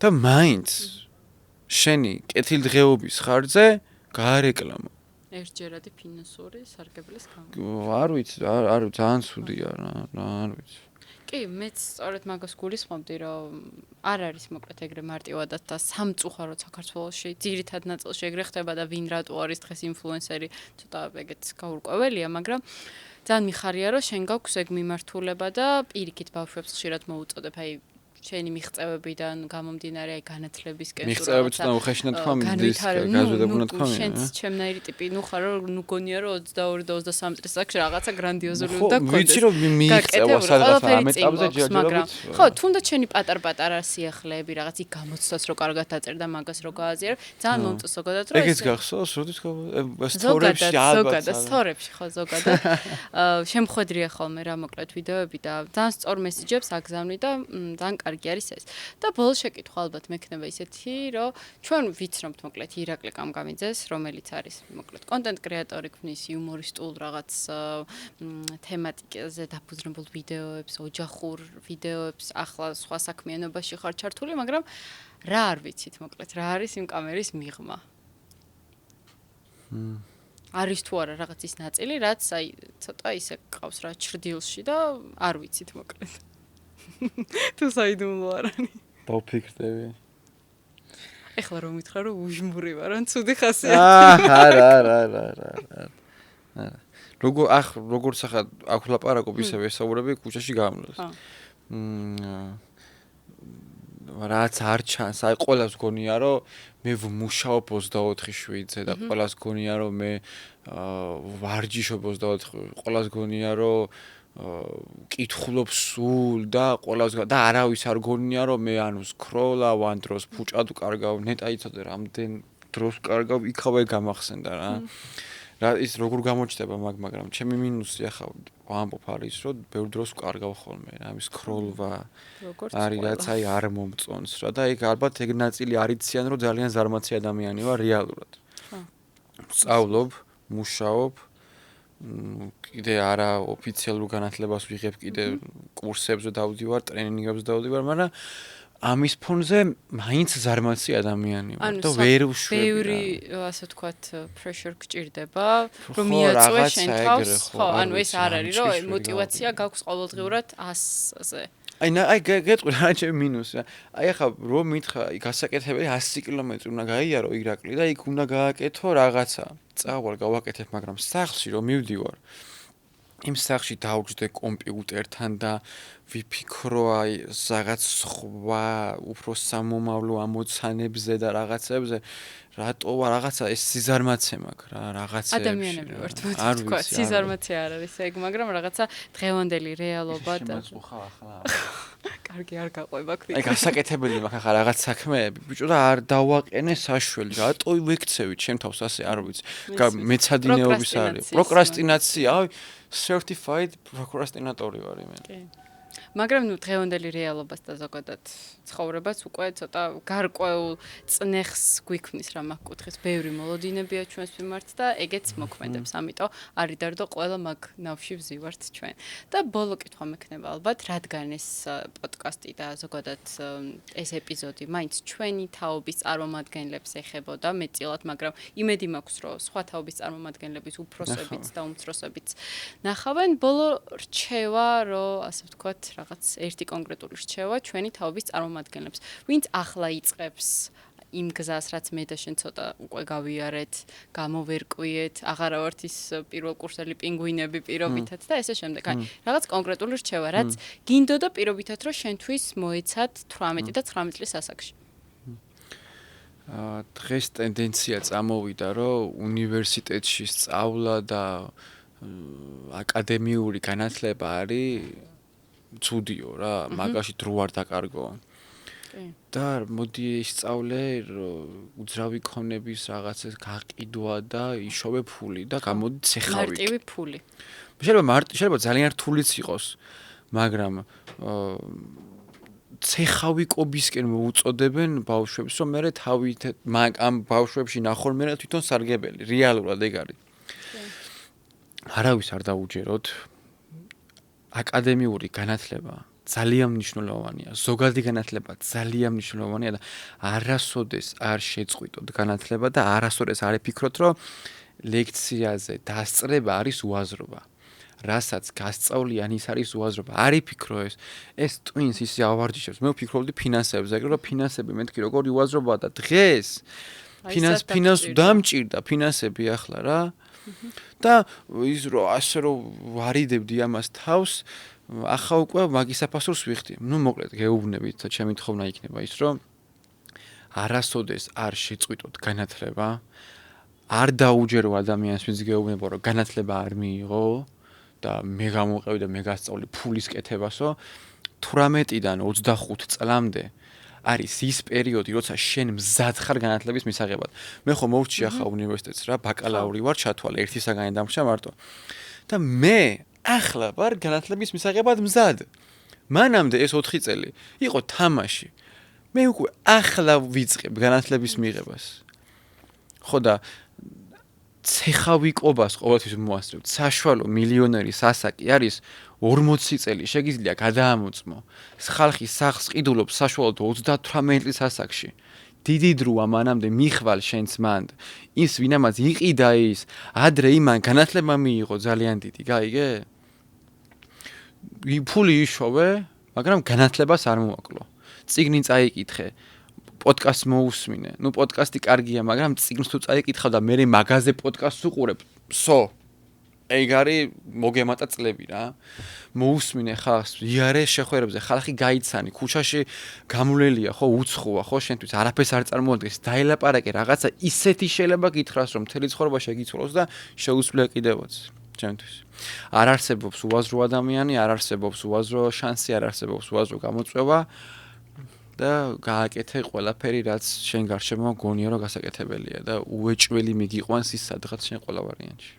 და მაინც შენი კეთილდღეობის ხარჯზე გაარეკლამო. ერთჯერადი ფინანსური სარგებლის გამო. არ ვიცი, არ ძალიან ცუდია რა, არ ვიცი. კი, მეც სწორედ მაგას გულისხმობდი, რომ არ არის მოკლედ ეგრე მარტივადაც და სამწუხაროდ საქართველოში ძირითად ნაწილში ეგრე ხდება და ვინ რატო არის დღეს ინფლუენსერი, ცოტა ეგეც გაურკვეველია, მაგრამ ძალიან მიხარია, რომ შენ გაქვს ეგ მიმართულება და პირიქით ბავშვებს ხშირად მოუწოდებ, აი შენი მიღწევებიდან გამომდინარე აი განათლებისკენ მიღწევებით და უხეშნად თქვა მიდის გაზრდებულა თქვა მე. შენც ჩემნაირი ტიპი, ნუ ხარ რომ ნუ გონია რომ 22 და 23 წელს აქ რაღაცა გრანდიოზული უნდა გქონდეს. ვიცი რომ მიიღწევა სადღაც ამ ეტაპზე ჯერჯერობით. ხო, თუნდაც შენი პატარ-პატარა სიახლეები რაღაც იქ გამოცდას რო კარგად აწერდა მაგას რო გააზიარებ, ძალიან მომწონს ზოგადად რომ ეგეც გახსოვს, როდის სტორებში ალბათ. სტორებში ხო ზოგადად. შემხედრია ხოლმე რა მოკლედ ვიდეოები და ძალიან სწორ მესიჯებს აგზავნი და ძალიან კარგი არის ეს. და ბოლოს შეკითხვა ალბათ მექნება ისეთი, რომ ჩვენ ვიცნობთ მოკლედ ირაკლი კამკამიძეს, რომელიც არის მოკლედ კონტენტ კრეატორი, ქმნის იუმორისტულ რაღაც თემატიკაზე დაფუძნებულ ვიდეოებს, ოჯახურ ვიდეოებს, ახლა სხვა საქმიანობაში ხარ ჩართული, მაგრამ რა არ ვიცით მოკლედ, რა არის იმ კამერის მიღმა? არის თუ არა რაღაც ის ნაწილი, რაც აი ცოტა ისე ყავს რა ჩრდილში და არ ვიცით მოკლედ. თუ საიდუმლო არ არის. დავფიქრდები. ეხლა რომ მითხრა რომ უჟმური ვარ, ან ცუდი ხასიათი. არა. როგორც ახლა აქ ვლაპარაკობ ისევ ესაუბრები ქუჩაში გამროს. რაც არ ჩანს, აი ყველას გონია რომ მე ვმუშაობ 24/7-ზე და ყველას გონია რომ მე ვარჯიშობ 24, ყველას გონია რომ კითხულობ სულ და ყველას და არავის არ გონია რომ მე ანუ სკროლავ ან დროს ფუჭად ვკარგავ, ნეტა იცოდე რამდენ დროს ვკარგავ, იქავე გამახსენდა რა. რა ის როგორ გამოჩნდება მაგრამ ჩემი მინუსი ახლა ვამბობ არის რომ ბევრ დროს ვკარგავ ხოლმე რა, ამის სკროლვა არის რაც აი არ მომწონს რა და ეგ ალბათ ეგ ნაწილი არიციან რომ ძალიან ზარმაცი ადამიანი ვარ რეალურად. ვსწავლობ, მუშაობ კიდე არა ოფიციალურ განათლებას ვიღებ, კიდე კურსებზე დავდივარ, ტრენინგებზე დავდივარ, მაგრამ ამის ფონზე მაინც ზარმაცი ადამიანი ვარ და ვერ ვშვები. ბევრი ასე ვთქვათ pressure გჭირდება, რომ მიაწვე შენ თავს. ხო, ანუ ეს არ არის რომ мотиваცია გაქვს ყოველდღიურად 100-ზე. აი გეტყვი რა ჩემი მინუსი. აი ახლა რომ მითხრა გასაკეთებელი 100 კილომეტრი უნდა გაიარო ირაკლი და იქ უნდა გააკეთო რაღაცა. წავალ გავაკეთებ, მაგრამ სახლში რომ მივდივარ, იმ სახლში დავჯდე კომპიუტერთან და ვიფიქრო აი რაღაც სხვა უფრო სამომავლო ამოცანებზე და რაღაცებზე, რატო რაღაცა ეს სიზარმაცე მაქვს რა, რაღაცეებში. ადამიანები ვართ, თქვა, სიზარმაცე არ არის ეგ, მაგრამ რაღაცა დღევანდელი რეალობა და ხა ახლა. კარგი არ გაყვება ქვი. აი გასაკეთებელი მაქვს ახლა რაღაც საქმეები, ბიჭო და არ დავაყენე საშველი, რატო ვიქცევი ჩემ თავს ასე არ ვიცი. მეცადინეობის არის. პროკრასტინაცია, აი certified procrastinator ვარ მე. კი. მაგრამ ნუ დღევანდელი რეალობას და ზოგადად ცხოვრებას უკვე ცოტა გარკვეულ წნეხს გვიქმნის რა მაგ კუთხის. ბევრი მოლოდინებია ჩვენს მიმართ და ეგეც მოქმედებს. ამიტომ არიდარდო ყველა მაგ ნავში ვზივართ ჩვენ. და ბოლო კითხვა მექნება ალბათ, რადგან ეს პოდკასტი და ზოგადად ეს ეპიზოდი მაინც ჩვენი თაობის წარმომადგენლებს ეხებოდა მეტწილად, მაგრამ იმედი მაქვს, რომ სხვა თაობის წარმომადგენლების უფროსებიც და უმცროსებიც ნახავენ. ბოლო რჩევა, რომ ასე ვთქვათ, რაღაც ერთი კონკრეტული რჩევა ჩვენი თაობის წარმომადგენლებს, ვინც ახლა იწყებს იმ გზას, რაც მე და შენ ცოტა უკვე გავიარეთ, გამოვერკვიეთ, აღარა ვართ ის პირველკურსელი პინგვინები პირობითად და ესე შემდეგ. აი, რაღაც კონკრეტული რჩევა, რაც გინდოდა პირობითად, რომ შენთვის მოეცათ 18 და 19 წლის ასაკში. დღეს ტენდენცია წამოვიდა, რომ უნივერსიტეტში სწავლა და აკადემიური განათლება არის ცუდიო რა, მაგაში დრო არ დაკარგო. და მოდი ისწავლე უძრავი ქონების რაღაცას გაყიდვა და იშოვე ფული და გამოდი ცეხავი. მარტივი ფული. შეიძლება ძალიან რთულიც იყოს, მაგრამ ცეხავიკობისკენ მოუწოდებენ ბავშვებს, რომ მე თავით ამ ბავშვებში ნახონ მე თვითონ სარგებელი, რეალურად ეგ არის. არავის არ დაუჯეროთ აკადემიური განათლება ძალიან მნიშვნელოვანია. ზოგადი განათლება ძალიან მნიშვნელოვანია და არასოდეს არ შეწყვიტოთ განათლება და არასოდეს არ იფიქროთ, რომ ლექციაზე დასწრება არის უაზრობა. რასაც გასწავლიან ის არის უაზრობა. არ იფიქრო ეს ტვინს ისე ავარჯიშებს. მე ვფიქრობდი ფინანსებზე, რომ ფინანსები მეთქი როგორი უაზრობაა და დღეს ფინანს დამჭირდა ფინანსები ახლა რა. და ის რომ ასე რომ ვარიდებდი ამას თავს, ახლა უკვე მაგის საფასურს ვიხდი. ნუ მოკლედ გეუბნებით და ჩემი თხოვნა იქნება ის, რომ არასოდეს არ შეწყვიტოთ განათლება. არ დაუჯერო ადამიანს, ვინც გეუბნება, რომ განათლება არ მიიღო და მე გამოვყევი და მე გასწავლი ფულის კეთებასო, 18-დან 25 წლამდე არის ის პერიოდი, როცა შენ მზად ხარ განათლების მისაღებად. მე ხო მოვჭი ახლა უნივერსიტეტს რა, ბაკალავრი ვარ, ჩათვალე ერთი საგანი დამრჩა მარტო. და მე ახლა ვარ განათლების მისაღებად მზად. მანამდე ეს 4 წელი იყო თამაში. მე უკვე ახლა ვიწყებ განათლების მიღებას. ხო და ცეხავიკობას ყოველთვის მოასწრებთ. საშუალო მილიონერი სასაკი არის 40 წელი შეგიძლია გადაამოწმო. ხალხი სახს ყიდულობს საშუალოდ 38 წლის ასაკში. დიდი დროა მანამდე მიხვალ შენს მანდ. ის ვინამაც იყიდა ის, ადრე იმან განათლება მიიღო ძალიან დიდი, გაიგე? ფული იშოვე, მაგრამ განათლებას არ მოაკლო. წიგნი წაიკითხე. პოდკასტს მოусმინე. ნუ პოდკასტი კარგია, მაგრამ წიგნს თუ წაიკითხავ და მე მაგაზე პოდკასტს უყურებ, ეგ არის მოგემატა წლები რა. მოусმინე ხალხს, იარე შეხვერებზე, ხალხი გაიცანი, ქუჩაში გამვლელია, ხო, უცხოა, ხო, შენთვის არაფერს არ წარმოადგენს, დაელაპარაკე რაღაცა ისეთი შეიძლება გითხრას, რომ მთელი ცხოვრება შეგიცვალოს და შეუსწავლია კიდევაც. ჩემთვის. არ არსებობს უაზრო ადამიანი, არ არსებობს უაზრო შანსი, არ არსებობს უაზრო გამოწვევა. და გააკეთე ყველაფერი, რაც შენ გარშემო გონია რომ გასაკეთებელია და უეჭველი მიგიყვანს ის სადღაც შენ ყველა ვარიანტში.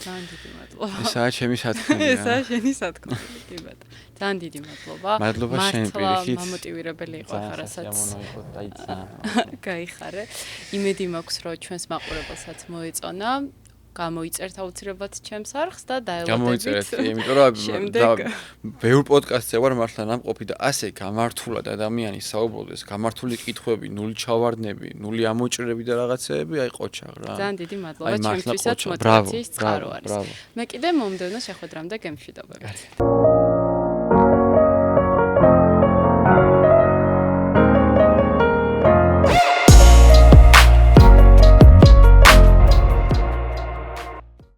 ძალიან დიდი მადლობა. ესაა ჩემი სათქმელი. ესაა შენი სათქმელი, კი ბატონო. ძალიან დიდი მადლობა. მადლობა შენ პირიქით. მამოტივირებელი იყო ახლა რასაც. იყო დაიცა. გაიხარე. იმედი მაქვს რომ ჩვენს მაყურებელსაც მოეწონა. გამოიწერთ აუცილებლად ჩემს არხს და დაელოდებით. გამოიწერეთ, იმიტომ რომ ბევრ პოდკასტზე ვარ მართლა ნამყოფი და ასე გამართულად ადამიანი საუბრობს, გამართული კითხვები, ნული ჩავარდნები, ნული ამოჭრები და რაღაცეები, აი ყოჩაღ რა. ძალიან დიდი მადლობა ჩემთვისაც მოტივაციის წყარო არის. მე კიდე მომდევნო შეხვედრამდე გემშვიდობებით.